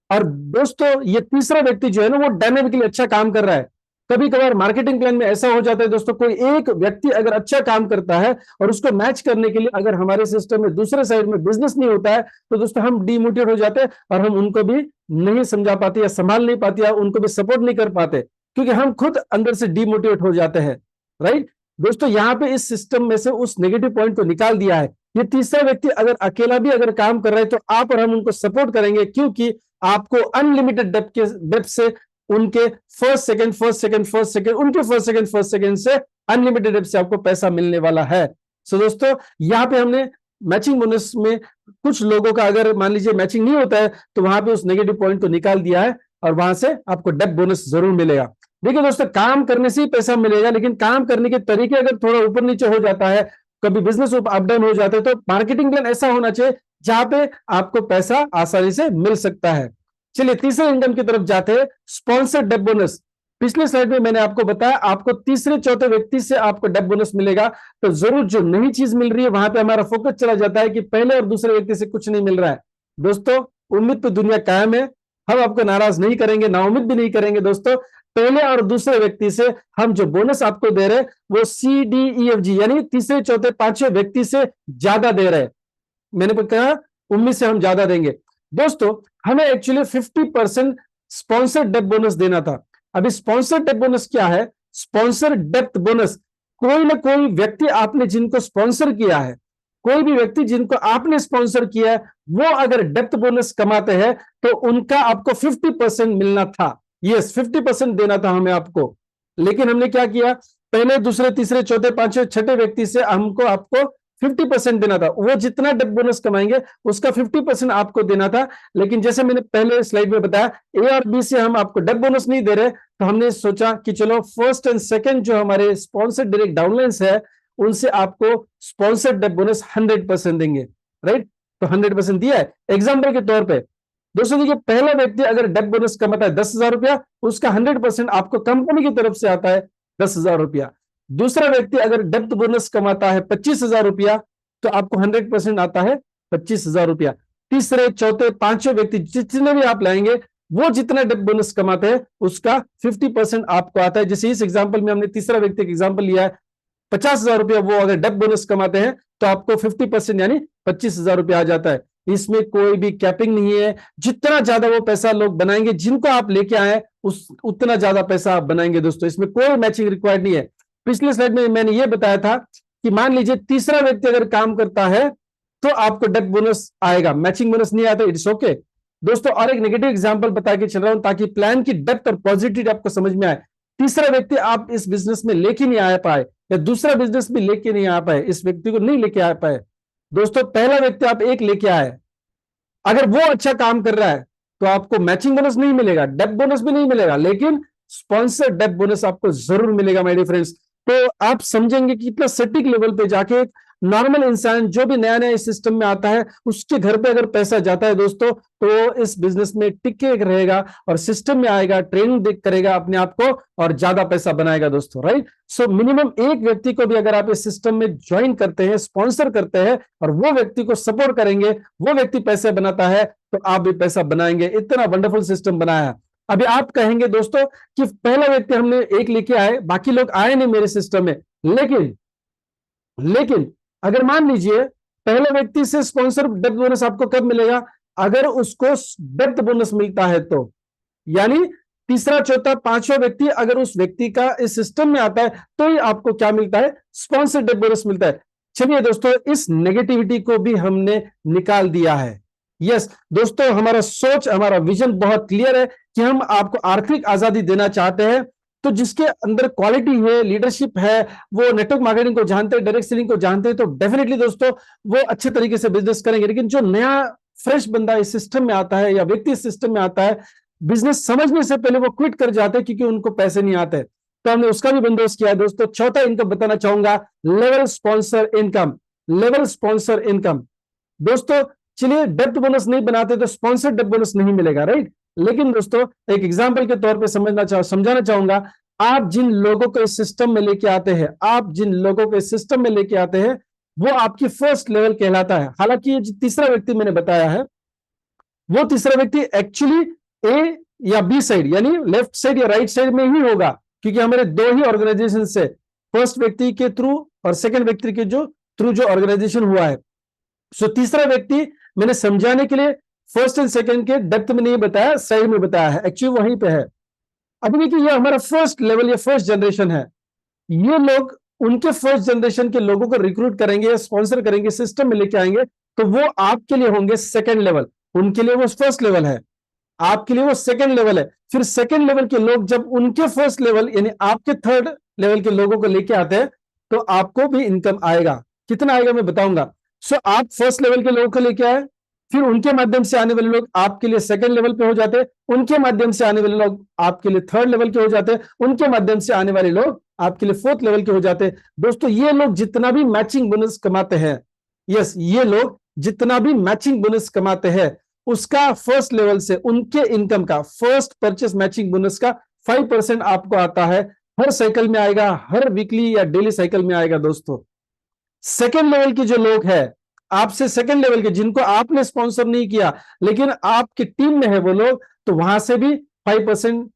और दोस्तों ये तीसरा व्यक्ति जो है ना, वो डायनेमिकली अच्छा काम कर रहा है। कभी कभार मार्केटिंग प्लान में ऐसा हो जाता है दोस्तों, कोई एक व्यक्ति अगर अच्छा काम करता है और उसको मैच करने के लिए अगर हमारे सिस्टम में दूसरे साइड में बिजनेस नहीं होता है, तो दोस्तों हम डिमोटिवेट हो जाते हैं और हम उनको भी नहीं समझा पाते या संभाल नहीं पाते या उनको भी सपोर्ट नहीं कर पाते, क्योंकि हम खुद अंदर से डिमोटिवेट हो जाते हैं। राइट दोस्तों, यहां पे इस सिस्टम में से उस नेगेटिव पॉइंट को निकाल दिया है। ये तीसरा व्यक्ति अगर अकेला भी अगर काम कर रहा है, तो आप और हम उनको सपोर्ट करेंगे, क्योंकि आपको अनलिमिटेड डेप्थ से उनके फर्स्ट सेकंड से अनलिमिटेड डेप्थ से आपको पैसा मिलने वाला है। सो दोस्तों, यहां पे हमने मैचिंग बोनस में कुछ लोगों का अगर मान लीजिए मैचिंग नहीं होता है, तो वहां पे उस नेगेटिव पॉइंट को निकाल दिया है और वहां से आपको डेप्थ बोनस जरूर मिलेगा। देखिए दोस्तों, काम करने से ही पैसा मिलेगा, लेकिन काम करने के तरीके अगर थोड़ा ऊपर नीचे हो जाता है, कभी बिजनेस अप डाउन हो जाता है, तो मार्केटिंग प्लान ऐसा होना चाहिए जहां पे आपको पैसा आसानी से मिल सकता है। चलिए तीसरे इनकम की तरफ जाते हैं, स्पॉन्सर्ड डेप्थ बोनस। पिछले स्लाइड में मैंने आपको बताया आपको तीसरे चौथे व्यक्ति से आपको डेप्थ बोनस मिलेगा, तो जरूर जो नई चीज मिल रही है वहां पे हमारा फोकस चला जाता है कि पहले और दूसरे व्यक्ति से कुछ नहीं मिल रहा है। दोस्तों उम्मीद पे दुनिया कायम है, हम आपको नाराज नहीं करेंगे, नाउम्मीद भी नहीं करेंगे। दोस्तों पहले और दूसरे व्यक्ति से हम जो बोनस आपको दे रहे हैं वो CDEFG यानी तीसरे चौथे पांचवें व्यक्ति से ज्यादा दे रहे हैं। मैंने कहा उम्मीद से हम ज्यादा देंगे। दोस्तों हमें एक्चुअली 50% स्पॉन्सर्ड डेप्थ बोनस देना था। अभी स्पॉन्सर्ड डेप्थ बोनस क्या है? स्पॉन्सर डेप्थ बोनस, कोई ना कोई व्यक्ति आपने जिनको स्पॉन्सर किया है, कोई भी व्यक्ति जिनको आपने स्पॉन्सर किया है, वो अगर डेप्थ बोनस कमाते हैं तो उनका आपको 50% मिलना था। यस 50% देना था हमें आपको, लेकिन हमने क्या किया, पहले दूसरे तीसरे चौथे पांचवें छठे व्यक्ति से हमको आपको 50% देना था। वो जितना डेप्थ बोनस कमाएंगे उसका 50% आपको देना था। लेकिन जैसे मैंने पहले स्लाइड में बताया, ए और बी से हम आपको डेप्थ बोनस नहीं दे रहे, तो हमने सोचा कि चलो फर्स्ट एंड सेकंड जो हमारे स्पॉन्सर्ड डायरेक्ट डाउनलाइंस है उनसे आपको स्पॉन्सर्ड डेप्थ बोनस 100% देंगे। राइट, तो 100% दिया है। एग्जाम्पल के तौर पर दोस्तों देखिए, पहला व्यक्ति अगर डेप्थ बोनस कमाता है 10,000 रुपया, उसका 100% आपको कंपनी की तरफ से आता है 10,000 रुपया। दूसरा व्यक्ति अगर डेप्थ बोनस कमाता है 25,000 रुपया, तो आपको 100% आता है 25,000 रुपया। तीसरे चौथे पांचवें व्यक्ति जितने भी आप लाएंगे, वो जितना डेप्थ बोनस कमाते हैं उसका 50% आपको आता है। जैसे इस एग्जांपल में हमने तीसरा व्यक्ति का एग्जांपल लिया है, 50,000 रुपया वो अगर डेप्थ बोनस कमाते हैं तो आपको 50% यानी 25,000 रुपया आ जाता है। इसमें कोई भी कैपिंग नहीं है, जितना ज्यादा वो पैसा लोग बनाएंगे जिनको आप लेके आए उतना ज्यादा पैसा आप बनाएंगे। दोस्तों इसमें कोई मैचिंग रिक्वायर्ड नहीं है। पिछले स्लाइड में मैंने ये बताया था कि मान लीजिए तीसरा व्यक्ति अगर काम करता है तो आपको डेप्थ बोनस आएगा, मैचिंग बोनस नहीं आता, इट्स ओके। दोस्तों और एक नेगेटिव एग्जांपल बता के चल रहा हूं ताकि प्लान की डेप्थ और पॉजिटिविटी आपको समझ में आए। तीसरा व्यक्ति आप इस बिजनेस में लेके नहीं आ पाए या दूसरा बिजनेस भी लेके नहीं आ पाए, इस व्यक्ति को नहीं लेके आ पाए। दोस्तों पहला व्यक्ति आप एक लेके आए, अगर वो अच्छा काम कर रहा है तो आपको मैचिंग बोनस नहीं मिलेगा, डेप्थ बोनस भी नहीं मिलेगा, लेकिन स्पॉन्सर डेप्थ बोनस आपको जरूर मिलेगा माय डियर फ्रेंड्स। तो आप समझेंगे कि इतना सटीक लेवल पे जाके नॉर्मल इंसान जो भी नया नया इस सिस्टम में आता है उसके घर पे अगर पैसा जाता है दोस्तों, तो इस बिजनेस में टिके रहेगा और सिस्टम में आएगा, ट्रेनिंग देख करेगा अपने आप को और ज्यादा पैसा बनाएगा दोस्तों। राइट, सो मिनिमम एक व्यक्ति को भी अगर आप इस सिस्टम में ज्वाइन करते हैं, स्पॉन्सर करते हैं और वो व्यक्ति को सपोर्ट करेंगे, वो व्यक्ति पैसे बनाता है, तो आप भी पैसा बनाएंगे। इतना वंडरफुल सिस्टम बनाया है। अभी आप कहेंगे दोस्तों कि पहला व्यक्ति हमने एक लेके आए, बाकी लोग आए नहीं मेरे सिस्टम में, लेकिन अगर मान लीजिए पहले व्यक्ति से स्पॉन्सर डेप्थ बोनस आपको कब मिलेगा? अगर उसको डेप्थ बोनस मिलता है तो, यानी तीसरा चौथा पांचवा व्यक्ति अगर उस व्यक्ति का इस सिस्टम में आता है तो ही आपको क्या मिलता है? स्पॉन्सर डेप्थ बोनस मिलता है। चलिए दोस्तों, इस नेगेटिविटी को भी हमने निकाल दिया है। यस दोस्तों, हमारा सोच, हमारा विजन बहुत क्लियर है कि हम आपको आर्थिक आजादी देना चाहते हैं। तो जिसके अंदर क्वालिटी है, लीडरशिप है, वो नेटवर्क मार्केटिंग को जानते हैं, डायरेक्ट सेलिंग को जानते हैं, तो डेफिनेटली दोस्तों वो अच्छे तरीके से बिजनेस करेंगे। लेकिन जो नया फ्रेश बंदा इस सिस्टम में आता है या व्यक्ति इस सिस्टम में आता है, बिजनेस समझने से पहले वो क्विट कर जाते हैं क्योंकि उनको पैसे नहीं आते। तो हमने उसका भी बंदोबस्त किया है दोस्तों। चौथा इनकम बताना चाहूंगा, level sponsor income. Level sponsor income दोस्तों, चलिए डेप्थ बोनस नहीं बनाते तो स्पॉन्सर डेप्थ बोनस नहीं मिलेगा, राइट। लेकिन दोस्तों एक एग्जांपल के तौर पे समझाना चाहूंगा, आप जिन लोगों को इस सिस्टम में लेके आते हैं, आप जिन लोगों को इस सिस्टम में लेके आते हैं, वो आपकी फर्स्ट लेवल कहलाता है। हालांकि ये तीसरा व्यक्ति मैंने बताया है, वो तीसरा व्यक्ति एक्चुअली ए या बी साइड यानी लेफ्ट साइड या राइट साइड में ही होगा, क्योंकि हमारे दो ही ऑर्गेनाइजेशन से, फर्स्ट व्यक्ति के थ्रू और सेकंड व्यक्ति के जो थ्रू जो ऑर्गेनाइजेशन हुआ है। सो तीसरा व्यक्ति मैंने समझाने के लिए फर्स्ट एंड सेकंड के डेप्थ में नहीं बताया, साइड में बताया है, एक्चुअली वहीं पे है। अभी देखिए ये हमारा फर्स्ट लेवल या फर्स्ट जनरेशन है, ये लोग उनके फर्स्ट जनरेशन के लोगों को रिक्रूट करेंगे या स्पॉन्सर करेंगे, सिस्टम में लेके आएंगे, तो वो आपके लिए होंगे सेकंड लेवल, उनके लिए वो फर्स्ट लेवल है, आपके लिए वो सेकंड लेवल है। फिर सेकंड लेवल के लोग जब उनके फर्स्ट लेवल यानी आपके थर्ड लेवल के लोगों को लेके आते हैं, तो आपको भी इनकम आएगा। कितना आएगा मैं बताऊंगा। सो आप फर्स्ट लेवल के लोगों को लेके आए, फिर उनके माध्यम से आने वाले लोग आपके लिए सेकंड लेवल पे हो जाते हैं, उनके माध्यम से आने वाले लोग आपके लिए थर्ड लेवल के हो जाते हैं, उनके माध्यम से आने वाले लोग आपके लिए फोर्थ लेवल के हो जाते हैं। दोस्तों ये लोग जितना भी मैचिंग बोनस कमाते हैं, यस, ये लोग जितना भी मैचिंग बोनस कमाते हैं, उसका फर्स्ट लेवल से उनके इनकम का फर्स्ट परचेस मैचिंग बोनस का 5% आपको आता है। हर साइकिल में आएगा, हर वीकली या डेली साइकिल में आएगा दोस्तों। सेकेंड लेवल के जो लोग हैं, आपसे सेकेंड लेवल के, जिनको आपने स्पॉन्सर नहीं किया लेकिन आपकी टीम में है वो लोग, तो वहां से भी 5%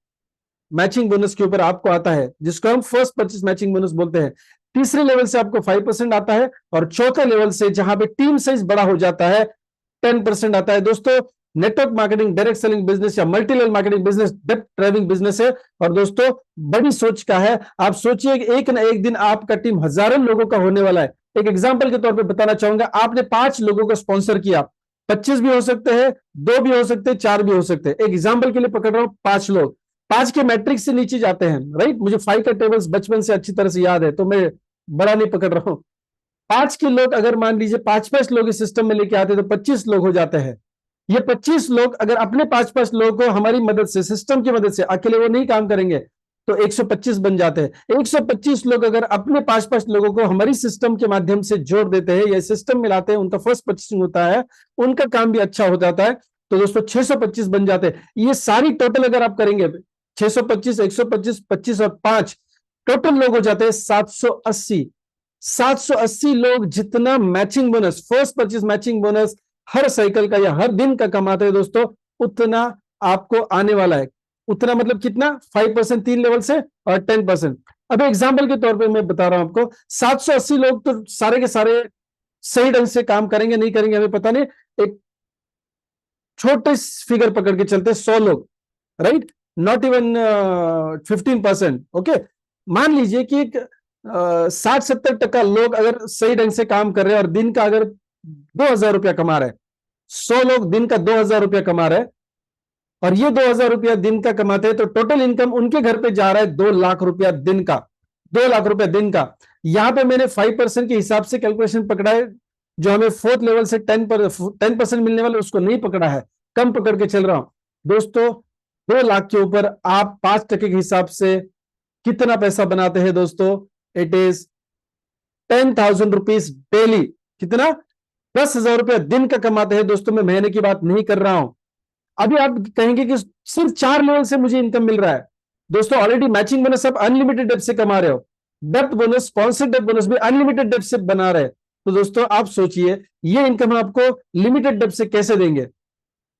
मैचिंग बोनस के ऊपर आपको आता है, जिसको हम फर्स्ट परचेस मैचिंग बोनस बोलते हैं। तीसरे लेवल से आपको 5% आता है, और चौथे लेवल से जहां पे टीम साइज बड़ा हो जाता है 10% आता है। दोस्तों network marketing, direct selling business या multi level marketing business depth driving business है, और दोस्तों बड़ी सोच का है। आप सोचिए कि एक ना एक दिन आपका टीम हजारों लोगों का होने वाला है। एक एग्जांपल के तौर पे बताना चाहूंगा, आपने 5 लोगों को स्पॉन्सर किया, 25 भी हो सकते हैं, 2 भी हो सकते हैं, 4 भी हो सकते हैं। एक एग्जांपल के लिए पकड़ रहा हूं, 5 लोग, 5 के मैट्रिक्स से नीचे जाते हैं, राइट। मुझे 5 का टेबल्स बचपन से अच्छी तरह से याद है, तो मैं बड़ा नहीं पकड़ रहा हूं। 5 के लोग अगर मान लीजिए 5-5 लोग इस सिस्टम में लेके आते तो 25 लोग हो जाते हैं। ये 25 लोग अगर अपने 5-5 लोगों को हमारी मदद से, सिस्टम की मदद से, अकेले वो नहीं काम करेंगे, तो 125 बन जाते हैं। 125 लोग अगर अपने 5-5 लोगों को हमारी सिस्टम के माध्यम से जोड़ देते हैं या सिस्टम में लाते हैं, उनका फर्स्ट परचेसिंग होता है, उनका काम भी अच्छा हो जाता है, तो दोस्तों 625 बन जाते हैं। ये सारी टोटल अगर आप करेंगे 625, 125, 25 और 5 टोटल लोग हो जाते हैं 780। 780 लोग जितना matching bonus, first purchase matching bonus हर साइकिल का या हर दिन का कमाते हैं दोस्तों, उतना आपको आने वाला है। उतना मतलब कितना? 5% 3 लेवल से और 10%। अब एग्जांपल के तौर पे मैं बता रहा हूं आपको, 780 लोग तो सारे के सारे सही ढंग से काम करेंगे नहीं करेंगे हमें पता नहीं, एक छोटे फिगर पकड़ के चलते 100 लोग, राइट, नॉट इवन 15%। ओके, मान लीजिए कि 60-70% लोग अगर सही ढंग से काम कर रहे हैं और दिन का अगर 2000 रुपया कमा रहे हैं, 100 लोग दिन का 2000 रुपया कमा रहे हैं, और ये 2000 रुपया दिन का कमाते हैं, तो टोटल इनकम उनके घर पे जा रहा है 2 लाख रुपया दिन का। 2 लाख रुपया दिन का। यहां पे मैंने 5% के हिसाब से कैलकुलेशन पकड़ा है, जो हमें फोर्थ लेवल से 10% मिलने वाले उसको नहीं पकड़ा है, कम पकड़ के चल रहा हूं दोस्तों। 2 लाख के ऊपर आप 5% के हिसाब से कितना पैसा बनाते हैं दोस्तों? It is 10,000 rupees daily. कितना? 10,000 रुपया दिन का कमाते हैं दोस्तों। मैं महीने की बात नहीं कर रहा हूं। अभी आप कहेंगे कि सिर्फ 4 लेवल से मुझे इनकम मिल रहा है। दोस्तों ऑलरेडी मैचिंग बोनस आप अनलिमिटेड डेप्थ से कमा रहे हो, depth bonus, sponsored depth bonus भी अनलिमिटेड डेप्थ से बना रहे हैं। तो दोस्तों आप सोचिए ये इनकम आपको लिमिटेड डेप्थ से कैसे देंगे?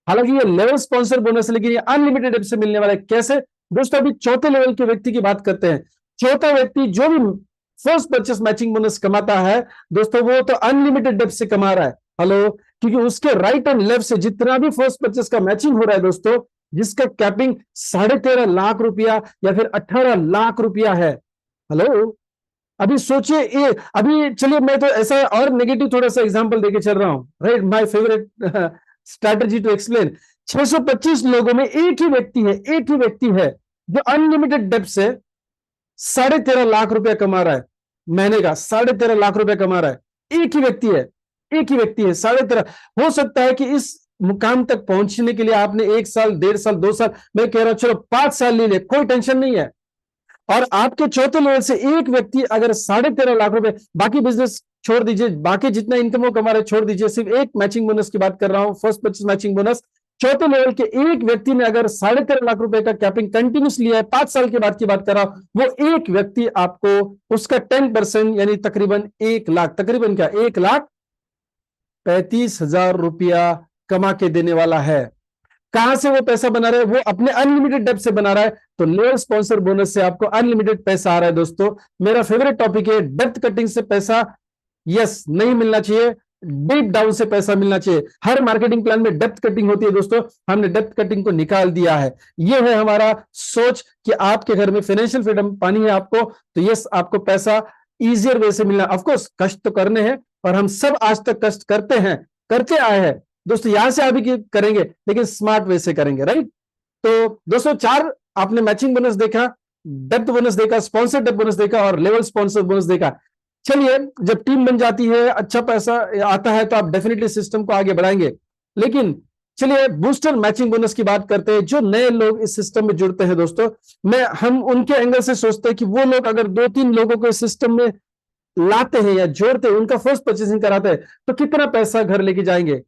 हालांकि ये लेवल स्पॉन्सर बोनस है, लेकिन ये अनलिमिटेड डेप्थ से मिलने वाला है। कैसे दोस्तों? अभी चौथे लेवल के व्यक्ति की बात करते हैं। चौथा व्यक्ति जो भी फर्स्ट परचेस मैचिंग बोनस कमाता है दोस्तों, वो तो अनलिमिटेड डेप्थ से कमा रहा है। हेलो, क्योंकि उसके राइट एंड लेफ्ट से जितना भी फर्स्ट परचेस का मैचिंग हो रहा है दोस्तों, जिसका कैपिंग 13.5 लाख रुपया या फिर 18 लाख रुपया है। हेलो, अभी सोचिए ये, अभी चलिए मैं तो ऐसा और नेगेटिव थोड़ा सा एग्जांपल देके चल रहा हूं, right, my favourite strategy to explain. 625 लोगों में एक ही व्यक्ति है जो अनलिमिटेड डेप्थ से 13.5 लाख रुपया कमा रहा है महीने का, 13.5 लाख रुपया कमा रहा है। एक ही व्यक्ति है, एक ही व्यक्ति है 13.5। हो सकता है कि इस मुकाम तक पहुंचने के लिए आपने 1 साल, 1.5 साल, 2 साल, मैं कह रहा हूं चलो 5 साल ले ले, कोई टेंशन नहीं है। और आपके चौथे लेवल से एक व्यक्ति अगर 13.5 लाख रुपए, बाकी बिजनेस छोड़ दीजिए, बाकी जितना इनकम वो कमा रहे छोड़ दीजिए, सिर्फ एक मैचिंग बोनस की बात कर रहा हूं, फर्स्ट परचेस मैचिंग बोनस। चौथे लेवल के एक व्यक्ति ने अगर 13.5 लाख रुपए का कैपिंग कंटिन्यूस लिया है, 5 साल के बाद की बात कर रहा हूं, वो एक व्यक्ति आपको उसका 10% यानी तकरीबन 1 लाख, तकरीबन क्या 1,35,000 रुपया कमा के देने वाला है। कहां से वो पैसा बना रहा है? वो अपने अनलिमिटेड डेब्ट से बना रहा है। तो लेवल स्पॉन्सर बोनस से आपको अनलिमिटेड पैसा आ रहा है। दोस्तों मेरा फेवरेट टॉपिक है, डेप्थ कटिंग से पैसा यस नहीं मिलना चाहिए, डीप डाउन से पैसा मिलना चाहिए। हर मार्केटिंग प्लान में डेप्थ कटिंग होती है दोस्तों, हमने डेप्थ कटिंग को निकाल दिया है। यह है हमारा सोच कि आपके घर में फाइनेंशियल फ्रीडम पानी है आपको, तो यस आपको पैसा इजियर वे से मिलना। ऑफकोर्स कष्ट तो करने हैं, और हम सब आज तक कष्ट करते हैं, करते आए हैं दोस्तों, यहां से अभी करेंगे लेकिन स्मार्ट वे से करेंगे, राइट। तो दोस्तों 4 आपने मैचिंग बोनस देखा, डेप्थ बोनस देखा, स्पॉन्सर डेप्थ बोनस देखा और लेवल स्पॉन्सर बोनस देखा। चलिए जब टीम बन जाती है, अच्छा पैसा आता है, तो आप डेफिनेटली सिस्टम को आगे बढ़ाएंगे। लेकिन चलिए बूस्टर मैचिंग बोनस की बात करते हैं। जो नए लोग इस सिस्टम में जुड़ते हैं दोस्तों, हम उनके एंगल से सोचते हैं कि वो लोग अगर 2-3 लोगों को इस सिस्टम में लाते हैं या जोड़ते हैं, उनका फर्स्ट परचेसिंग कराते हैं, तो कितना पैसा घर लेके जाएंगे।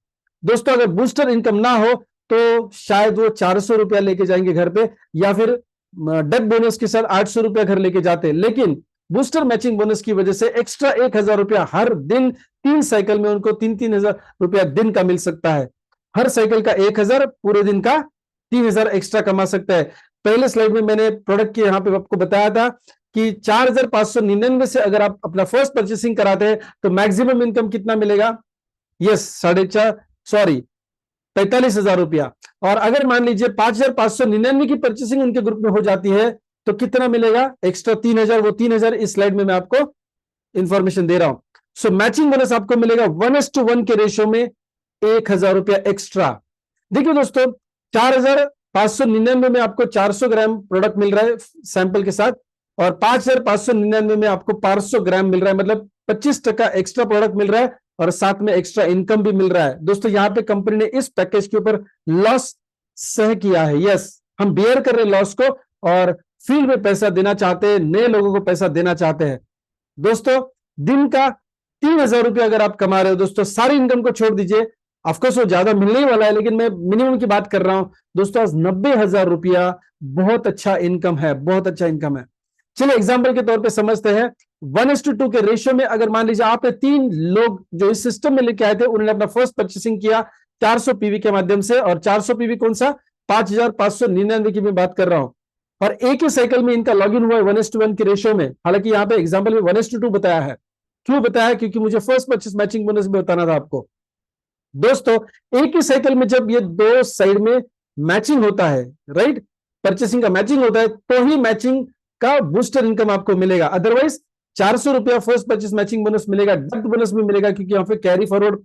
दोस्तों अगर बूस्टर इनकम ना हो तो शायद वो 400 रुपया लेके जाएंगे घर पे, या फिर डेथ बोनस के साथ 800 रुपया घर लेके जाते हैं। लेकिन बूस्टर मैचिंग बोनस की वजह से एक्स्ट्रा 1,000 रुपया हर दिन 3 साइकिल में उनको 3-3 हजार रुपया दिन का मिल सकता है। हर साइकिल का 1,000, पूरे दिन का 3,000 एक्स्ट्रा कमा सकता है। पहले स्लाइड में मैंने प्रोडक्ट के यहां पे आपको बताया था कि 4,599 से अगर आप अपना फर्स्ट परचेसिंग कराते हैं तो मैक्सिमम इनकम कितना मिलेगा? यस 45,000 रुपया। और अगर मान लीजिए 5,599 की परचेसिंग उनके ग्रुप में हो जाती है तो कितना मिलेगा? एक्स्ट्रा 3,000। वो 3,000 इस स्लाइड में मैं आपको इंफॉर्मेशन दे रहा हूं। सो मैचिंग बोनस आपको मिलेगा 1:1 के रेशियो में 1,000 रुपया एक्स्ट्रा। देखिए दोस्तों 4,599 में आपको 400 ग्राम प्रोडक्ट मिल रहा है सैंपल के साथ, और 5,599 में आपको 500 ग्राम मिल रहा है, मतलब 25% एक्स्ट्रा प्रोडक्ट मिल रहा है और साथ में एक्स्ट्रा इनकम भी मिल रहा है। दोस्तों यहां पे कंपनी ने इस पैकेज के ऊपर लॉस सह किया है। यस हम बियर कर रहे लॉस को और फील्ड में पैसा देना चाहते हैं, नए लोगों को पैसा देना चाहते हैं। दोस्तों दिन का 3,000 रुपया अगर आप कमा रहे हो दोस्तों, सारी इनकम को छोड़ दीजिए, ऑफकोर्स वो ज्यादा मिलने ही वाला है, लेकिन मैं मिनिमम की बात कर रहा हूं दोस्तों, आज 90,000 रुपया बहुत अच्छा इनकम है, बहुत अच्छा इनकम है। चलिए एग्जाम्पल के तौर पे समझते हैं। 1:2 के रेशियो में अगर मान लीजिए आपने 3 लोग जो इस सिस्टम में लेके आए थे, उन्होंने अपना फर्स्ट परचेसिंग किया 400 पीवी के माध्यम से, और 400 पीवी कौन सा? 5,599 की मैं बात कर रहा हूं, और एक ही साइकिल में इनका लॉगिन हुआ है 1:1 के रेशियो में। हालांकि यहां पे एग्जाम्पल में 1:2 बताया है। क्यों बताया? क्योंकि मुझे फर्स्ट परचेस मैचिंग बोनस भी बताना था आपको। दोस्तों एक ही साइकिल में जब ये 2 साइड में मैचिंग होता है, राइट, परचेसिंग का मैचिंग होता है, तो ही मैचिंग का बूस्टर इनकम आपको मिलेगा। अदरवाइज 400 रुपया फर्स्ट परचेस मैचिंग बोनस मिलेगा, डेप्थ बोनस भी मिलेगा, क्योंकि यहां पे कैरी फॉरवर्ड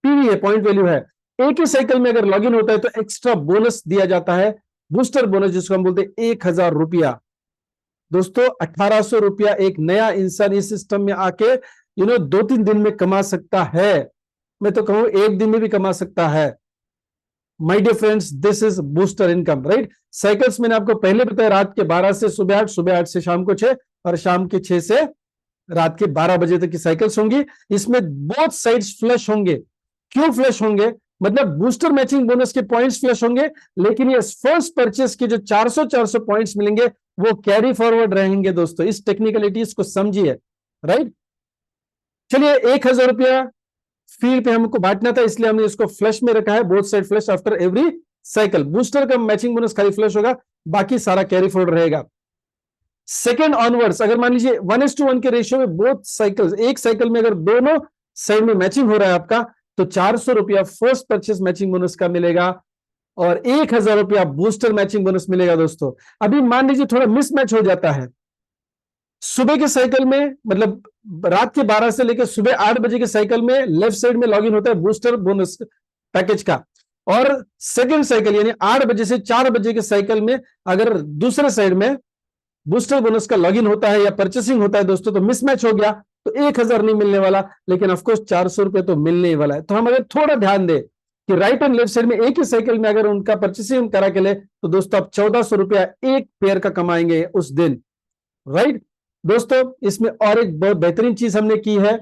पीवी है, पॉइंट वैल्यू है। एक ही साइकिल में अगर लॉगिन होता है तो एक्स्ट्रा बोनस दिया जाता है, बूस्टर बोनस, जिसको हम बोलते हैं 1,000 रुपया। दोस्तों 1,800 रुपया एक नया इंसान इस सिस्टम में आके 2-3 दिन में कमा सकता है। मैं तो कहूं 1 दिन में भी कमा सकता है। My dear friends, this is booster income, right. Cycles मैंने आपको पहले बताया, रात के 12 से सुबह 8, सुबह 8 से शाम को 6, और शाम के 6 से रात के 12 बजे तक की साइकिल्स होंगी। इसमें बोथ साइड्स फ्लश होंगे। क्यों फ्लश होंगे? मतलब बूस्टर मैचिंग बोनस के पॉइंट्स फ्लश होंगे, लेकिन ये फर्स्ट परचेस के जो 400 पॉइंट्स मिलेंगे वो कैरी फॉरवर्ड रहेंगे। दोस्तों इस टेक्निकलिटीज को समझिए, राइट। चलिए 1,000 रुपया फील्ड पे हमको बांटना था, इसलिए हमने इसको फ्लश में रखा है, both side flush after every cycle. Booster का मैचिंग बोनस खाली फ्लश होगा, बाकी सारा कैरी फॉरवर्ड रहेगा। सेकेंड ऑनवर्ड्स अगर मान लीजिए 1:1 के रेशियो में बोथ साइकिल्स, एक साइकिल में अगर दोनों साइड में मैचिंग हो रहा है आपका, तो 400 रुपया फर्स्ट परचेस मैचिंग बोनस का मिलेगा और 1,000 रुपया बूस्टर मैचिंग बोनस मिलेगा। दोस्तों अभी मान लीजिए थोड़ा मिसमैच हो जाता है, सुबह के साइकिल में मतलब रात के 12 से लेकर सुबह 8 बजे के साइकिल में लेफ्ट साइड में लॉगिन होता है बूस्टर बोनस पैकेज का, और सेकंड साइकिल यानी 8 बजे से 4 बजे के साइकिल में अगर दूसरे साइड में बूस्टर बोनस का लॉगिन होता है या परचेसिंग होता है दोस्तों, तो मिसमैच हो गया तो 1,000 नहीं मिलने वाला, लेकिन ऑफकोर्स 400 रुपए तो मिलने ही वाला है। तो हम अगर थोड़ा ध्यान दें कि राइट एंड लेफ्ट साइड में एक ही साइकिल में अगर उनका परचेसिंग करा के ले, तो दोस्तों आप 1,400 रुपया एक पेयर का कमाएंगे उस दिन, राइट। दोस्तों इसमें और एक बहुत बेहतरीन चीज हमने की है,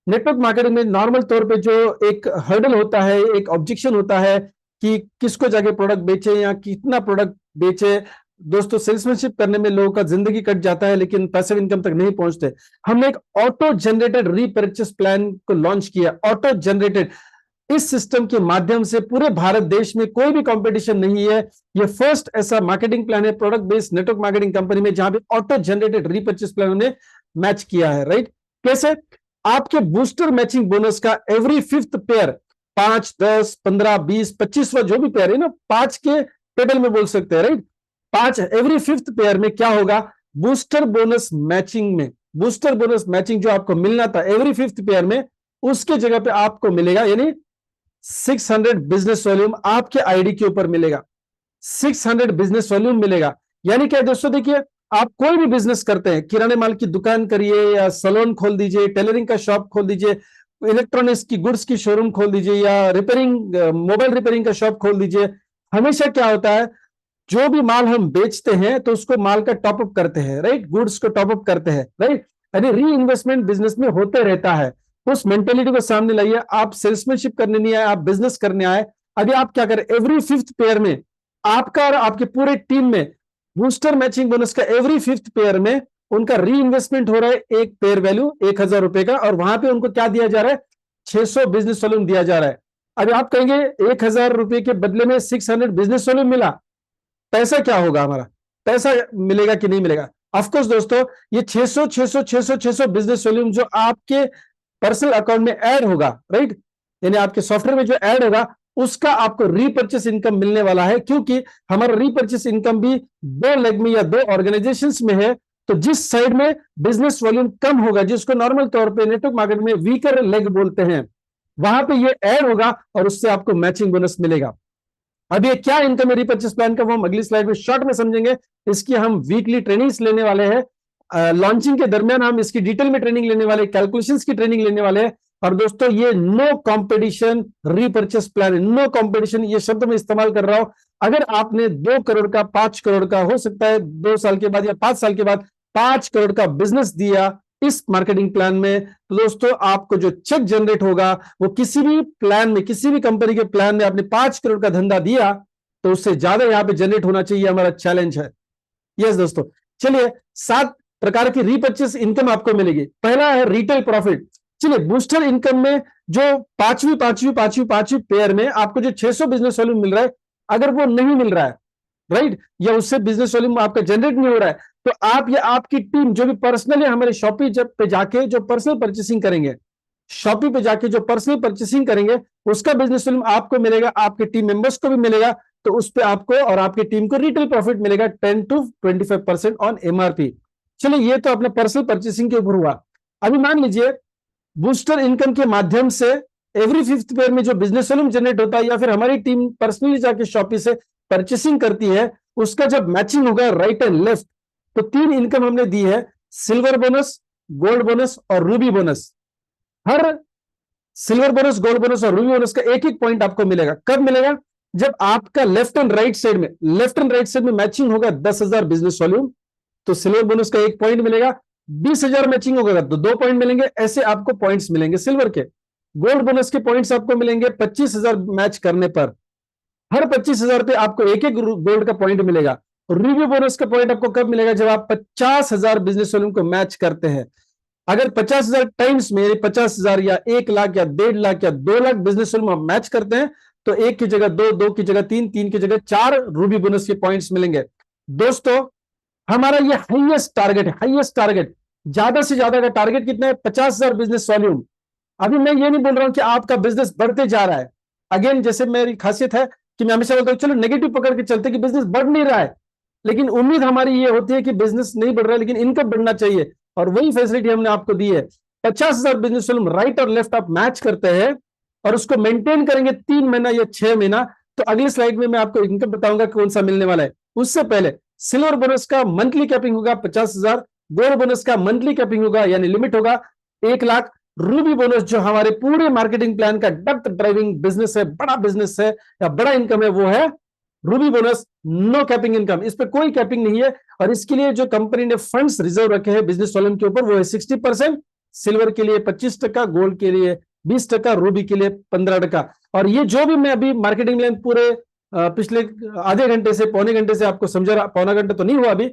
नेटवर्क मार्केटिंग में नॉर्मल तौर पे जो एक हर्डल होता है, एक ऑब्जेक्शन होता है कि किसको जाके प्रोडक्ट बेचे या कितना प्रोडक्ट बेचे, दोस्तों सेल्समैनशिप करने में लोगों का जिंदगी कट जाता है लेकिन पैसिव इनकम तक नहीं पहुंचते। हमने एक ऑटो जनरेटेड रीपर्चेस प्लान को लॉन्च किया, ऑटो जनरेटेड। इस सिस्टम के माध्यम से पूरे भारत देश में कोई भी कंपटीशन नहीं है, ये फर्स्ट ऐसा मार्केटिंग प्लान है product based network marketing company में जहां पे ऑटो जनरेटेड रीपर्चेस प्लान उन्हें मैच किया है, राइट। कैसे? आपके बूस्टर मैचिंग बोनस का एवरी फिफ्थ पेयर, 5, 10, 15, 20, 25 जो भी पेयर है ना, 5 के टेबल में बोल सकते हैं, राइट। 5 एवरी फिफ्थ पेयर में क्या होगा, बूस्टर बोनस मैचिंग में, बूस्टर बोनस मैचिंग जो आपको मिलना था एवरी फिफ्थ पेयर में, उसके जगह पे आपको मिलेगा, यानी 600 बिजनेस वॉल्यूम आपके आईडी के ऊपर मिलेगा, 600 बिजनेस वॉल्यूम मिलेगा। यानी क्या दोस्तों, देखिए आप कोई भी बिजनेस करते हैं, किराने माल की दुकान करिए या सैलून खोल दीजिए, टेलरिंग का शॉप खोल दीजिए, इलेक्ट्रॉनिक्स की गुड्स की शोरूम खोल दीजिए या रिपेयरिंग मोबाइल रिपेयरिंग का शॉप खोल दीजिए, हमेशा क्या होता है, जो भी माल हम बेचते हैं तो उसको माल का टॉपअप करते हैं, राइट, गुड्स को टॉपअप करते हैं, राइट। यानी री इन्वेस्टमेंट बिजनेस में होते रहता है। उस मेंटेलिटी को सामने लाइए, आप सेल्समैनशिप करने नहीं आए, आप बिजनेस करने आए। अभी आप क्या करें, एवरी फिफ्थ पेयर में आपका और आपके पूरे टीम में बूस्टर मैचिंग बोनस का एवरी फिफ्थ पेयर में उनका री इन्वेस्टमेंट हो रहा है, एक पेयर वैल्यू 1,000 रुपए का, और वहां पे उनको क्या दिया जा रहा है, 600 बिजनेस वॉल्यूम दिया जा रहा है। अभी आप कहेंगे 1,000 रुपए के बदले में 600 बिजनेस वॉल्यूम मिला, पैसा क्या होगा हमारा, पैसा मिलेगा कि नहीं मिलेगा? ऑफकोर्स दोस्तों, ये 600 600 600 600 बिजनेस वॉल्यूम जो आपके पर्सनल अकाउंट में ऐड होगा, राइट, यानी आपके सॉफ्टवेयर में जो ऐड होगा उसका आपको रीपर्चेस इनकम मिलने वाला है, क्योंकि हमारा रीपर्चेस इनकम भी 2 लेग में या 2 ऑर्गेनाइजेशंस में है। तो जिस साइड में बिजनेस वॉल्यूम कम होगा, जिसको नॉर्मल तौर पे नेटवर्क मार्केट में वीकर लेग बोलते हैं, वहां पे ये ऐड होगा और उससे आपको मैचिंग बोनस मिलेगा। अब ये क्या इनकम है रीपर्चेस प्लान का, वो हम अगली स्लाइड में शॉर्ट में समझेंगे। इसकी हम वीकली ट्रेनिंग्स लेने वाले हैं, लॉन्चिंग के दरमियान हम इसकी डिटेल में ट्रेनिंग लेने वाले, कैलकुलेशंस की ट्रेनिंग लेने वाले हैं। और दोस्तों ये no competition repurchase plan, no competition, ये शब्द मैं इस्तेमाल कर रहा हूं। अगर आपने 2 करोड़ का, 5 करोड़ का, हो सकता है 2 साल के बाद या 5 साल के बाद 5 करोड़ का बिजनेस दिया इस मार्केटिंग प्लान में, तो दोस्तों आपको जो चेक जनरेट होगा वो किसी भी प्लान में, किसी भी कंपनी के प्लान में आपने 5 करोड़ का धंधा दिया तो उससे ज्यादा यहां पे जनरेट होना चाहिए, हमारा चैलेंज है। यस दोस्तों, चलिए 7 प्रकार की रीपर्चेस इनकम आपको मिलेगी। पहला है रिटेल प्रॉफिट। चलिए बूस्टर इनकम में जो पांचवी पेयर में आपको जो 600 बिजनेस वॉल्यूम मिल रहा है, अगर वो नहीं मिल रहा है, राइट, या उससे बिजनेस वॉल्यूम आपका जनरेट नहीं हो रहा है, तो आप या आपकी टीम जो भी पर्सनली हमारे शॉपी पे जाके जो पर्सनल परचेसिंग करेंगे, शॉपी पे जाके जो पर्सनल परचेसिंग करेंगे, उसका बिजनेस वॉल्यूम आपको मिलेगा, आपके टीम मेंबर्स को भी मिलेगा। तो उस पे आपको और आपकी टीम को रिटेल प्रॉफिट मिलेगा 10 to 25% ऑन एमआरपी। चलिए ये तो अपने पर्सनल परचेसिंग के ऊपर हुआ। अभी मान लीजिए बूस्टर इनकम के माध्यम से एवरी फिफ्थ पेयर में जो बिजनेस वॉल्यूम जनरेट होता है, या फिर हमारी टीम पर्सनली जाके शॉपी से परचेसिंग करती है, उसका जब मैचिंग होगा राइट एंड लेफ्ट, तो 3 इनकम हमने दी है, सिल्वर बोनस, गोल्ड बोनस और रूबी बोनस। हर सिल्वर बोनस, गोल्ड बोनस और रूबी बोनस का एक एक पॉइंट आपको मिलेगा। कब मिलेगा? जब आपका लेफ्ट एंड राइट साइड में मैचिंग होगा 10,000 बिजनेस वॉल्यूम, तो सिल्वर बोनस का 1 पॉइंट मिलेगा। 20,000 मैचिंग होगा तो 2 पॉइंट मिलेंगे, ऐसे आपको पॉइंट्स मिलेंगे सिल्वर के। गोल्ड बोनस के पॉइंट्स आपको मिलेंगे 25,000 मैच करने पर, हर 25,000 पे आपको एक एक गोल्ड का पॉइंट मिलेगा। रूबी बोनस का पॉइंट आपको कब मिलेगा? जब आप 50,000 बिजनेस वॉल्यूम को मैच करते हैं। अगर 50,000 टाइम्स में 50,000 या 1 लाख या 1.5 लाख या 2 लाख बिजनेस वॉल्यूम आप मैच करते हैं, तो 1 की जगह 2, 2 की जगह 3, 3 की जगह 4 रूबी बोनस के पॉइंट्स मिलेंगे। दोस्तों हमारा ये हाईएस्ट टारगेट है, हाईएस्ट टारगेट, ज्यादा से ज्यादा का टारगेट कितना है? 50,000 बिजनेस वॉल्यूम। अभी मैं ये नहीं बोल रहा हूं कि आपका बिजनेस बढ़ते जा रहा है। अगेन, जैसे मेरी खासियत है कि मैं हमेशा बोलता हूं चलो नेगेटिव पकड़ के चलते कि बिजनेस बढ़ नहीं रहा है, लेकिन उम्मीद हमारी ये होती है कि बिजनेस नहीं बढ़ रहा है लेकिन इनकम बढ़ना चाहिए, और वही फैसिलिटी हमने आपको दी है। 50,000 बिजनेस वॉल्यूम राइट और लेफ्ट आप मैच करते हैं और उसको मेंटेन करेंगे 3 महीना या 6 महीना, तो अगली स्लाइड में मैं आपको इनकम बताऊंगा कौन सा मिलने वाला है। उससे पहले सिल्वर बोनस का मंथली कैपिंग होगा 50,000, गोल्ड बोनस का मंथली कैपिंग होगा यानी लिमिट होगा 1 लाख। रूबी बोनस जो हमारे पूरे मार्केटिंग प्लान का डेप्थ ड्राइविंग बिजनेस है, बड़ा बिजनेस है या बड़ा इनकम है, वो है ruby bonus, no capping income, इस पे कोई कैपिंग नहीं है। और इसके लिए जो कंपनी ने फंड्स रिजर्व रखे हैं बिजनेस वॉल्यूम के ऊपर वो है 60%, सिल्वर के लिए 25%, गोल्ड के लिए 20%, रूबी के लिए 15%। और ये जो भी मैं अभी मार्केटिंग प्लान पूरे पिछले आधे घंटे से पौने घंटे से आपको समझा रहा, पौना घंटा तो नहीं हुआ अभी,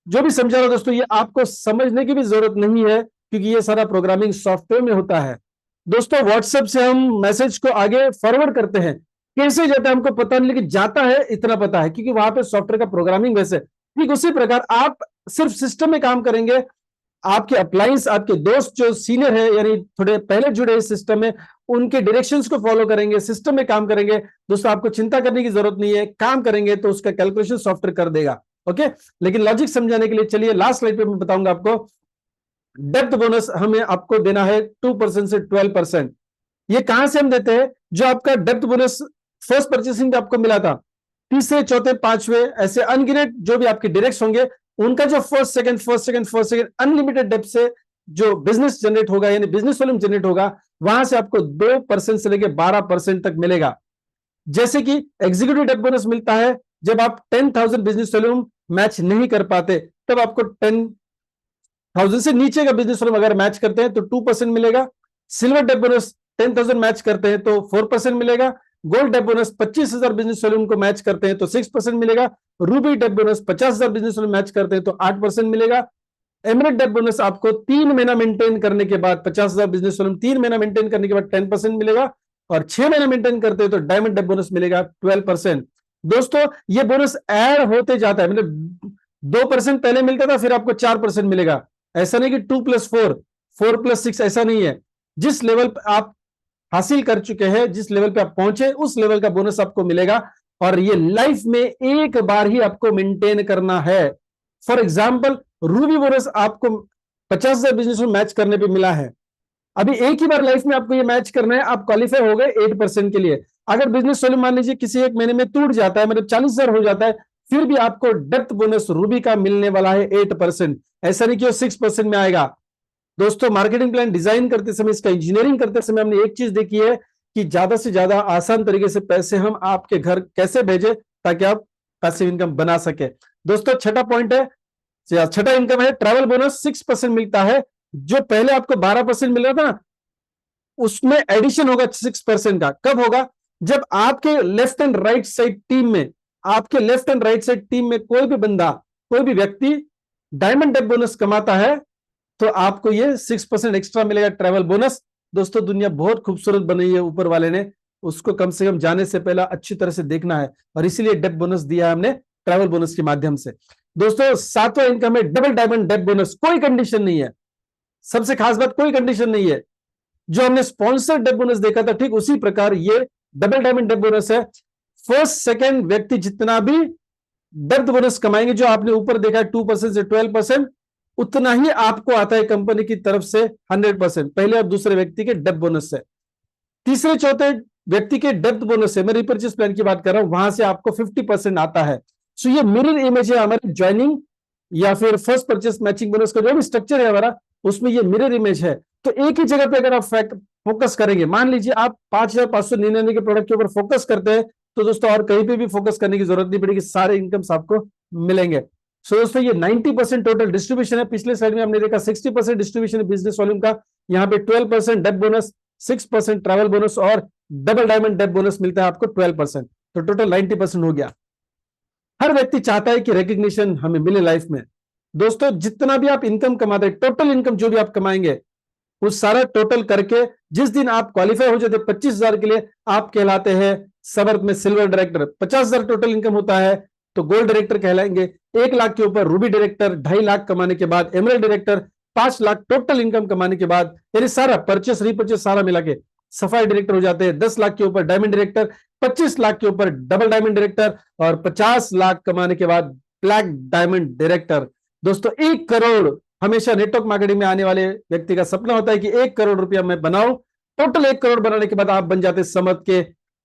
जो भी समझा रहा दोस्तों, ये आपको समझने की भी जरूरत नहीं है क्योंकि ये सारा प्रोग्रामिंग सॉफ्टवेयर में होता है। दोस्तों व्हाट्सएप से हम मैसेज को आगे फॉरवर्ड करते हैं, कैसे जाता है हमको पता नहीं, लेकिन जाता है इतना पता है क्योंकि वहां पे सॉफ्टवेयर का प्रोग्रामिंग वैसे। ठीक उसी प्रकार आप सिर्फ सिस्टम में काम करेंगे, आपके अप्लायंस, आपके दोस्त जो सीनियर है यानी थोड़े पहले जुड़े इस सिस्टम में, उनके डायरेक्शंस को फॉलो करेंगे, सिस्टम में काम करेंगे। दोस्तों आपको चिंता करने की जरूरत नहीं है, काम करेंगे तो उसका कैलकुलेशन सॉफ्टवेयर कर देगा। ओके, लेकिन लॉजिक समझाने के लिए चलिए लास्ट स्लाइड पे मैं बताऊंगा आपको। डेप्थ बोनस हमें आपको देना है 2% से 12%। ये कहां से हम देते हैं? जो आपका डेप्थ बोनस फर्स्ट परचेसिंग आपको मिला था, तीसरे चौथे पांचवे ऐसे अनगिनत जो भी आपके डायरेक्ट होंगे, उनका जो फर्स्ट सेकंड अनलिमिटेड डेप्थ से जो बिजनेस जनरेट होगा यानी बिजनेस वॉल्यूम जनरेट होगा, वहां से आपको 2% से लेकर 12% तक मिलेगा। जैसे कि एग्जीक्यूटिव डेप्थ बोनस मिलता है जब आप 10,000 बिजनेस वॉल्यूम मैच नहीं कर पाते, तब आपको 10,000 से नीचे का बिजनेस वॉल्यूम अगर मैच करते हैं तो 2% मिलेगा। सिल्वर डेप्थ बोनस 10,000 मैच करते हैं तो 4% मिलेगा। Gold depth bonus 25,000 business volume को मैच करते हैं तो 6% मिलेगा। Ruby depth bonus 50,000 business volume match करते हैं तो 8% मिलेगा। एमरेट डेप्थ बोनस आपको 3 महीना मेंटेन करने के बाद 50,000 बिजनेस वॉल्यूम 3 महीना मेंटेन करने के बाद 10% मिलेगा। और 6 महीना मेंटेन करते हैं तो डायमंड डेप्थ बोनस मिलेगा 12%। दोस्तों ये बोनस ऐड होते जाता है, मतलब 2% पहले मिलता था, फिर आपको 4% मिलेगा। ऐसा नहीं कि 2+4, 4+6, ऐसा नहीं है। जिस लेवल पर आप हासिल कर चुके हैं, जिस लेवल पे आप पहुंचे, उस लेवल का बोनस आपको मिलेगा। और ये लाइफ में एक बार ही आपको मेंटेन करना है। फॉर एग्जाम्पल रूबी बोनस आपको 50,000 बिजनेस में मैच करने पे मिला है, अभी एक ही बार लाइफ में आपको ये मैच करना है, आप क्वालिफाई हो गए 8% के लिए। अगर बिजनेस वॉल्यूम मान लीजिए किसी एक महीने में टूट जाता है, मतलब 40,000 हो जाता है, फिर भी आपको डेप्थ बोनस रूबी का मिलने वाला है 8%। ऐसा नहीं कि वो 6% में आएगा। दोस्तों मार्केटिंग प्लान डिजाइन करते समय, इसका इंजीनियरिंग करते समय हमने एक चीज देखी है कि ज्यादा से ज्यादा आसान तरीके से पैसे हम आपके घर कैसे भेजें ताकि आप पैसिव इनकम बना सके। दोस्तों छठा पॉइंट है, छठा इनकम है ट्रैवल बोनस। 6% मिलता है, जो पहले आपको 12% मिल रहा था ना, उसमें एडिशन होगा 6% का। कब होगा? जब आपके left and right side team में, आपके left and right side team में कोई भी बंदा, कोई भी व्यक्ति डायमंड डेप्थ बोनस कमाता है तो आपको ये 6% एक्स्ट्रा मिलेगा ट्रैवल बोनस। दोस्तों दुनिया बहुत खूबसूरत बनाई है ऊपर वाले ने, उसको कम से कम जाने से पहले अच्छी तरह से देखना है, और इसीलिए डेप्थ बोनस दिया है हमने ट्रैवल बोनस के माध्यम से। दोस्तों सातवां इनकम है डबल डायमंड डेप्थ बोनस। कोई कंडीशन नहीं है, सबसे खास बात कोई कंडीशन नहीं है। जो हमने स्पॉन्सर डेप्थ बोनस देखा था, ठीक उसी प्रकार ये डबल डायमंड डेप्थ बोनस है। फर्स्ट सेकंड व्यक्ति जितना भी डेप्थ बोनस कमाएंगे, जो आपने ऊपर देखा है 2% से 12%, उतना ही आपको आता है कंपनी की तरफ से 100%, पहले और दूसरे व्यक्ति के डेप्थ बोनस से। तीसरे चौथे व्यक्ति के डेप्थ बोनस से, मैं रिपर्चेस प्लान की बात कर रहा हूं, वहां से आपको 50% आता है। सो ये मिरर इमेज है हमारे ज्वाइनिंग या फिर फर्स्ट परचेस मैचिंग बोनस का जो भी स्ट्रक्चर है हमारा, उसमें ये मिरर इमेज है। तो एक ही जगह पे अगर आप फोकस करेंगे, मान लीजिए आप 5,599 के प्रोडक्ट के ऊपर फोकस करते हैं, तो दोस्तों और कहीं पे भी फोकस करने की जरूरत नहीं पड़ेगी, सारे इनकम्स आपको मिलेंगे। सो दोस्तों ये 90% टोटल डिस्ट्रीब्यूशन है। पिछले स्लाइड में हमने देखा 60% डिस्ट्रीब्यूशन है बिजनेस वॉल्यूम का, यहाँ पे 12% डेप्थ बोनस, 6% ट्रैवल बोनस और डबल डायमंड डेप्थ बोनस मिलता है आपको 12%, तो टोटल 90% हो गया। हर व्यक्ति चाहता है कि रिकग्निशन हमें मिले लाइफ में। दोस्तों जितना भी आप इनकम कमाते हैं, टोटल इनकम जो भी आप कमाएंगे, उस सारा टोटल करके जिस दिन आप क्वालिफाई हो जाते 25,000 के लिए, आप कहलाते हैं समर्थ में सिल्वर डायरेक्टर। 50,000 टोटल इनकम होता है तो गोल्ड डायरेक्टर कहलाएंगे। 1 लाख के ऊपर रूबी डायरेक्टर, 2.5 लाख कमाने के बाद emerald director, 5 lakh total income कमाने के बाद, यानी सारा परचेस रिपर्चेस सारा मिला के सफाई डायरेक्टर हो जाते हैं। 10 लाख के ऊपर डायमंड डायरेक्टर, 25 लाख के ऊपर डबल डायमंड डायरेक्टर और 50 लाख कमाने के बाद ब्लैक डायमंड डायरेक्टर। दोस्तों 1 करोड़ हमेशा नेटवर्क मार्केटिंग में आने वाले व्यक्ति का सपना होता है कि 1 करोड़ रुपया मैं बनाऊं। टोटल 1 करोड़ बनाने के बाद आप बन जाते समर्थ के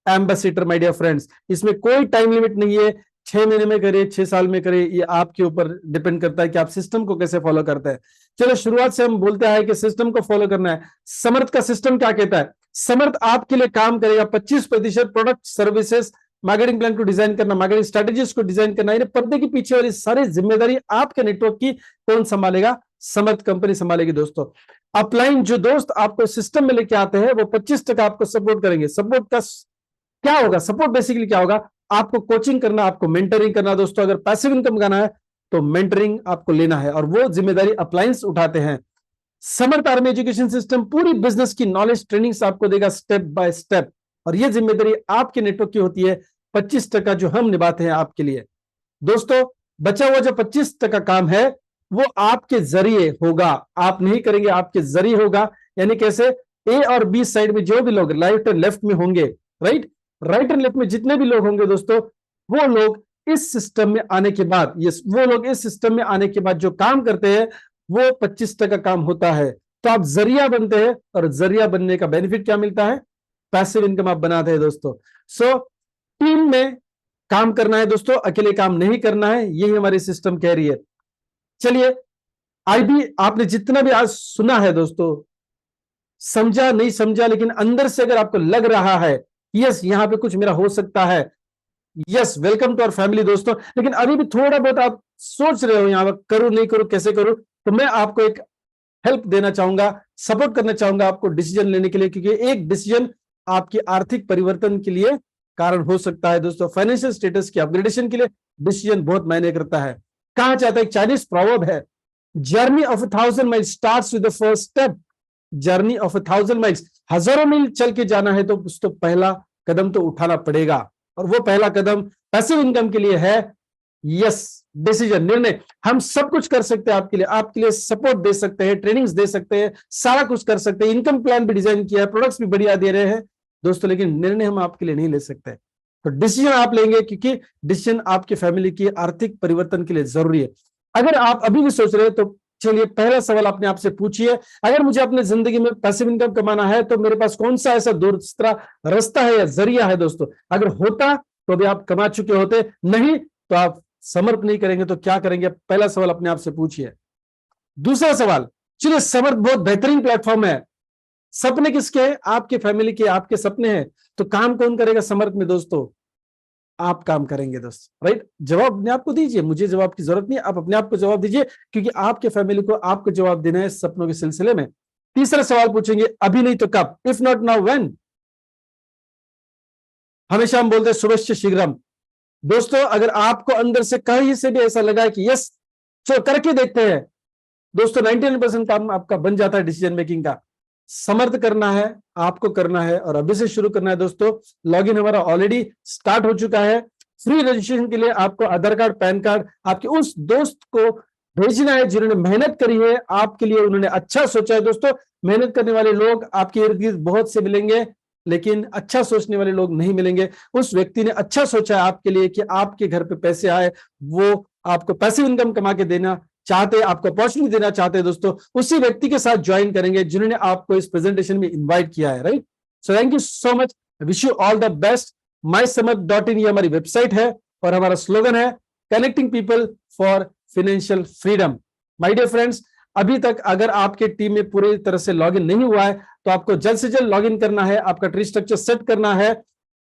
एम्बेसडर। माय डियर फ्रेंड्स, इसमें कोई टाइम लिमिट नहीं है, 6 महीने में करे, 6 साल में करे, ये आपके ऊपर डिपेंड करता है कि आप सिस्टम को कैसे फॉलो करते हैं। चलो शुरुआत से हम बोलते हैं कि सिस्टम को फॉलो करना है। समर्थ का सिस्टम क्या कहता है? समर्थ आपके लिए काम करेगा 25% प्रोडक्ट सर्विसेज मार्केटिंग प्लान को डिजाइन करना, मार्केटिंग स्ट्रेटेजीज को डिजाइन करना, यानी पर्दे के पीछे वाली सारी जिम्मेदारी आपके नेटवर्क की कौन संभालेगा? समर्थ कंपनी संभालेगी दोस्तों। अपलाइन जो दोस्त आपको सिस्टम में लेके आते हैं वो 25% आपको सपोर्ट करेंगे। सपोर्ट का क्या होगा? सपोर्ट बेसिकली क्या होगा? आपको कोचिंग करना, आपको मेंटरिंग करना दोस्तों। अगर पैसिव इनकम करना है तो मेंटरिंग आपको लेना है, और वो जिम्मेदारी अपलायंस उठाते हैं। समर्थ आर्मी एजुकेशन सिस्टम पूरी बिजनेस की नॉलेज ट्रेनिंग्स आपको देगा स्टेप बाय स्टेप, और ये जिम्मेदारी आपके नेटवर्क की होती है। 25% जो हम निभाते हैं आपके लिए दोस्तों। बचा हुआ जो 25% काम है वो आपके जरिए होगा, आप नहीं करेंगे, आपके जरिए होगा। यानी कैसे? ए और बी साइड में जो भी लोग राइट और लेफ्ट में होंगे, राइट एंड लेफ्ट में जितने भी लोग होंगे दोस्तों, वो लोग इस सिस्टम में आने के बाद, वो लोग इस सिस्टम में आने के बाद जो काम करते हैं वो 25% काम होता है। तो आप जरिया बनते हैं, और जरिया बनने का बेनिफिट क्या मिलता है? पैसिव इनकम आप बनाते हैं दोस्तों। सो टीम में काम करना है दोस्तों, अकेले काम नहीं करना है, यही हमारी सिस्टम कह रही है। चलिए, आज भी आपने जितना भी आज सुना है दोस्तों, समझा नहीं समझा, लेकिन अंदर से अगर आपको लग रहा है यस यहां पे कुछ मेरा हो सकता है, yes welcome to our family दोस्तों। लेकिन अभी भी थोड़ा बहुत आप सोच रहे हो यहां पर करूं नहीं करूं कैसे करूं, तो मैं आपको एक हेल्प देना चाहूंगा, सपोर्ट करना चाहूंगा आपको डिसीजन लेने के लिए, क्योंकि एक डिसीजन आपकी आर्थिक परिवर्तन के लिए कारण हो सकता है दोस्तों। फाइनेंशियल स्टेटस की अपग्रेडेशन के लिए डिसीजन बहुत मायने करता है। कहा जाता है, एक चाइनीज प्रॉवर्ब है, journey of 1000 miles starts with the first step. Journey of 1000 miles, हजारों मील चल के जाना है तो पहला कदम तो उठाना पड़ेगा, और वो पहला कदम पैसिव इनकम के लिए है यस डिसीजन, निर्णय। हम सब कुछ कर सकते हैं आपके लिए सपोर्ट दे सकते हैं, ट्रेनिंग्स दे सकते हैं, सारा कुछ कर सकते हैं, इनकम प्लान भी डिजाइन किया है, प्रोडक्ट्स भी बढ़िया दे रहे हैं दोस्तों, लेकिन निर्णय हम आपके लिए नहीं ले सकते। तो डिसीजन आप लेंगे, क्योंकि डिसीजन आपकी फैमिली की आर्थिक परिवर्तन के लिए जरूरी है। अगर आप अभी भी सोच रहे हैं तो चलिए पहला सवाल अपने आप से पूछिए, अगर मुझे अपने जिंदगी में पैसिव इनकम कमाना है तो मेरे पास कौन सा ऐसा दूसरा रास्ता है या जरिया है दोस्तों? अगर होता तो अभी आप कमा चुके होते, नहीं तो आप समर्थ नहीं करेंगे तो क्या करेंगे? पहला सवाल अपने आप से पूछिए। दूसरा सवाल, चलिए समर्थ बहुत बेहतरीन प्लेटफॉर्म है, सपने किसके हैं? आपके फैमिली के, आपके सपने हैं, तो काम कौन करेगा समर्थ में दोस्तों? आप काम करेंगे दोस्तों, राइट? जवाब अपने आप को दीजिए, मुझे जवाब की जरूरत नहीं, आप अपने आप को जवाब दीजिए, क्योंकि आपके फैमिली को आपको जवाब देना है सपनों के सिलसिले में। तीसरा सवाल पूछेंगे, अभी नहीं तो कब? If not now when? हमेशा हम बोलते हैं शुभश्च शीघ्रम दोस्तों। अगर आपको अंदर से कहीं से भी ऐसा लगा है कि यस चलो करके देखते हैं दोस्तों, 99% काम आपका बन जाता है डिसीजन मेकिंग का। समर्थ करना है, आपको करना है, और अभी से शुरू करना है दोस्तों। लॉगिन हमारा ऑलरेडी स्टार्ट हो चुका है। फ्री रजिस्ट्रेशन के लिए आपको आधार कार्ड, पैन कार्ड आपके उस दोस्त को भेजना है जिन्होंने मेहनत करी है आपके लिए, उन्होंने अच्छा सोचा है दोस्तों। मेहनत करने वाले लोग आपके इर्द गिर्द बहुत से मिलेंगे, लेकिन अच्छा सोचने वाले लोग नहीं मिलेंगे। उस व्यक्ति ने अच्छा सोचा है आपके लिए कि आपके घर पे पैसे आए, वो आपको पैसिव इनकम कमा के देना चाहते, आपको अपॉर्चुनिटी देना चाहते हैं दोस्तों, उसी व्यक्ति के साथ ज्वाइन करेंगे जिन्होंने आपको इस प्रेजेंटेशन में इनवाइट किया है, right? So thank you so much, wish you all the best. mysamarth.in ये हमारी वेबसाइट है, और हमारा स्लोगन है connecting people for financial freedom. My dear friends, अभी तक अगर आपके टीम में पूरी तरह से लॉगिन नहीं हुआ है तो आपको जल्द से जल्द लॉगिन करना है, आपका ट्री स्ट्रक्चर सेट करना है।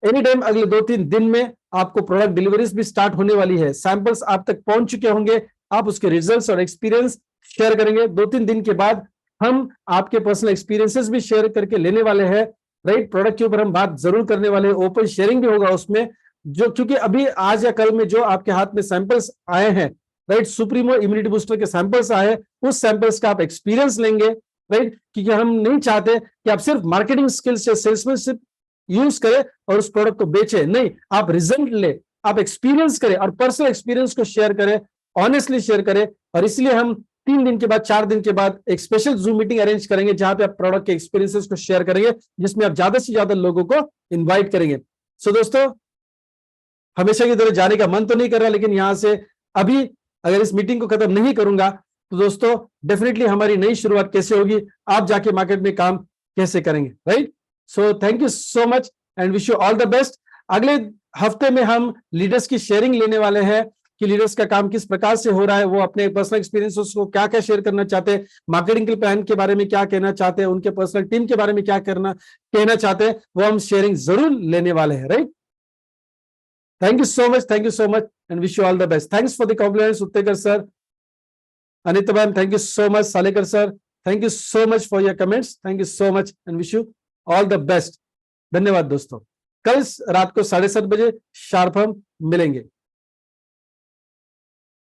एनी टाइम अगले 2-3 दिन में आपको प्रोडक्ट डिलीवरीज भी स्टार्ट होने वाली है, सैंपल्स आप तक पहुंच चुके होंगे, आप उसके रिजल्ट्स और एक्सपीरियंस शेयर करेंगे। 2-3 दिन के बाद हम आपके पर्सनल एक्सपीरियंसेस भी शेयर करके लेने वाले हैं, राइट? प्रोडक्ट के ऊपर हम बात जरूर करने वाले हैं, ओपन शेयरिंग भी होगा उसमें, जो क्योंकि अभी आज या कल में जो आपके हाथ में सैंपल्स आए हैं, राइट, सुप्रीमो इम्यूनिटी बूस्टर के सैंपल्स आए, उस सैंपल्स का आप एक्सपीरियंस लेंगे, राइट? क्योंकि हम नहीं चाहते कि आप सिर्फ मार्केटिंग स्किल्स या सेल्समैनशिप यूज करें और उस प्रोडक्ट को बेचे, नहीं, आप रिजल्ट ले, आप एक्सपीरियंस करें और पर्सनल एक्सपीरियंस को शेयर करें, ऑनेस्टली शेयर करें। और इसलिए हम 3 दिन के बाद, 4 दिन के बाद एक स्पेशल जूम मीटिंग अरेंज करेंगे जहां पे आप प्रोडक्ट के एक्सपीरियंसेस को शेयर करेंगे, जिसमें आप ज्यादा से ज्यादा लोगों को इनवाइट करेंगे। सो दोस्तों, हमेशा की तरह जाने का मन तो नहीं कर रहा, लेकिन यहां से अभी अगर इस मीटिंग को खत्म नहीं करूंगा तो दोस्तों डेफिनेटली हमारी नई शुरुआत कैसे होगी, आप जाके मार्केट में काम कैसे करेंगे, right? So thank you so much and wish you all the best. अगले हफ्ते में हम लीडर्स की शेयरिंग लेने वाले हैं कि लीडर्स का काम किस प्रकार से हो रहा है, वो अपने पर्सनल एक्सपीरियंस को क्या क्या शेयर करना चाहते हैं, मार्केटिंग के प्लान के बारे में क्या कहना चाहते हैं, उनके पर्सनल टीम के बारे में क्या कहना चाहते हैं, वो हम शेयरिंग जरूर लेने वाले हैं, right. Thank you so much and wish you all the best. Thanks for the compliments Uttekar sir, Anita ma'am, thank you so much, Salekar sir, thank you so much for your comments, thank you so much and wish you all the best. धन्यवाद दोस्तों, कल रात को 7:30 बजे शार्प हम मिलेंगे।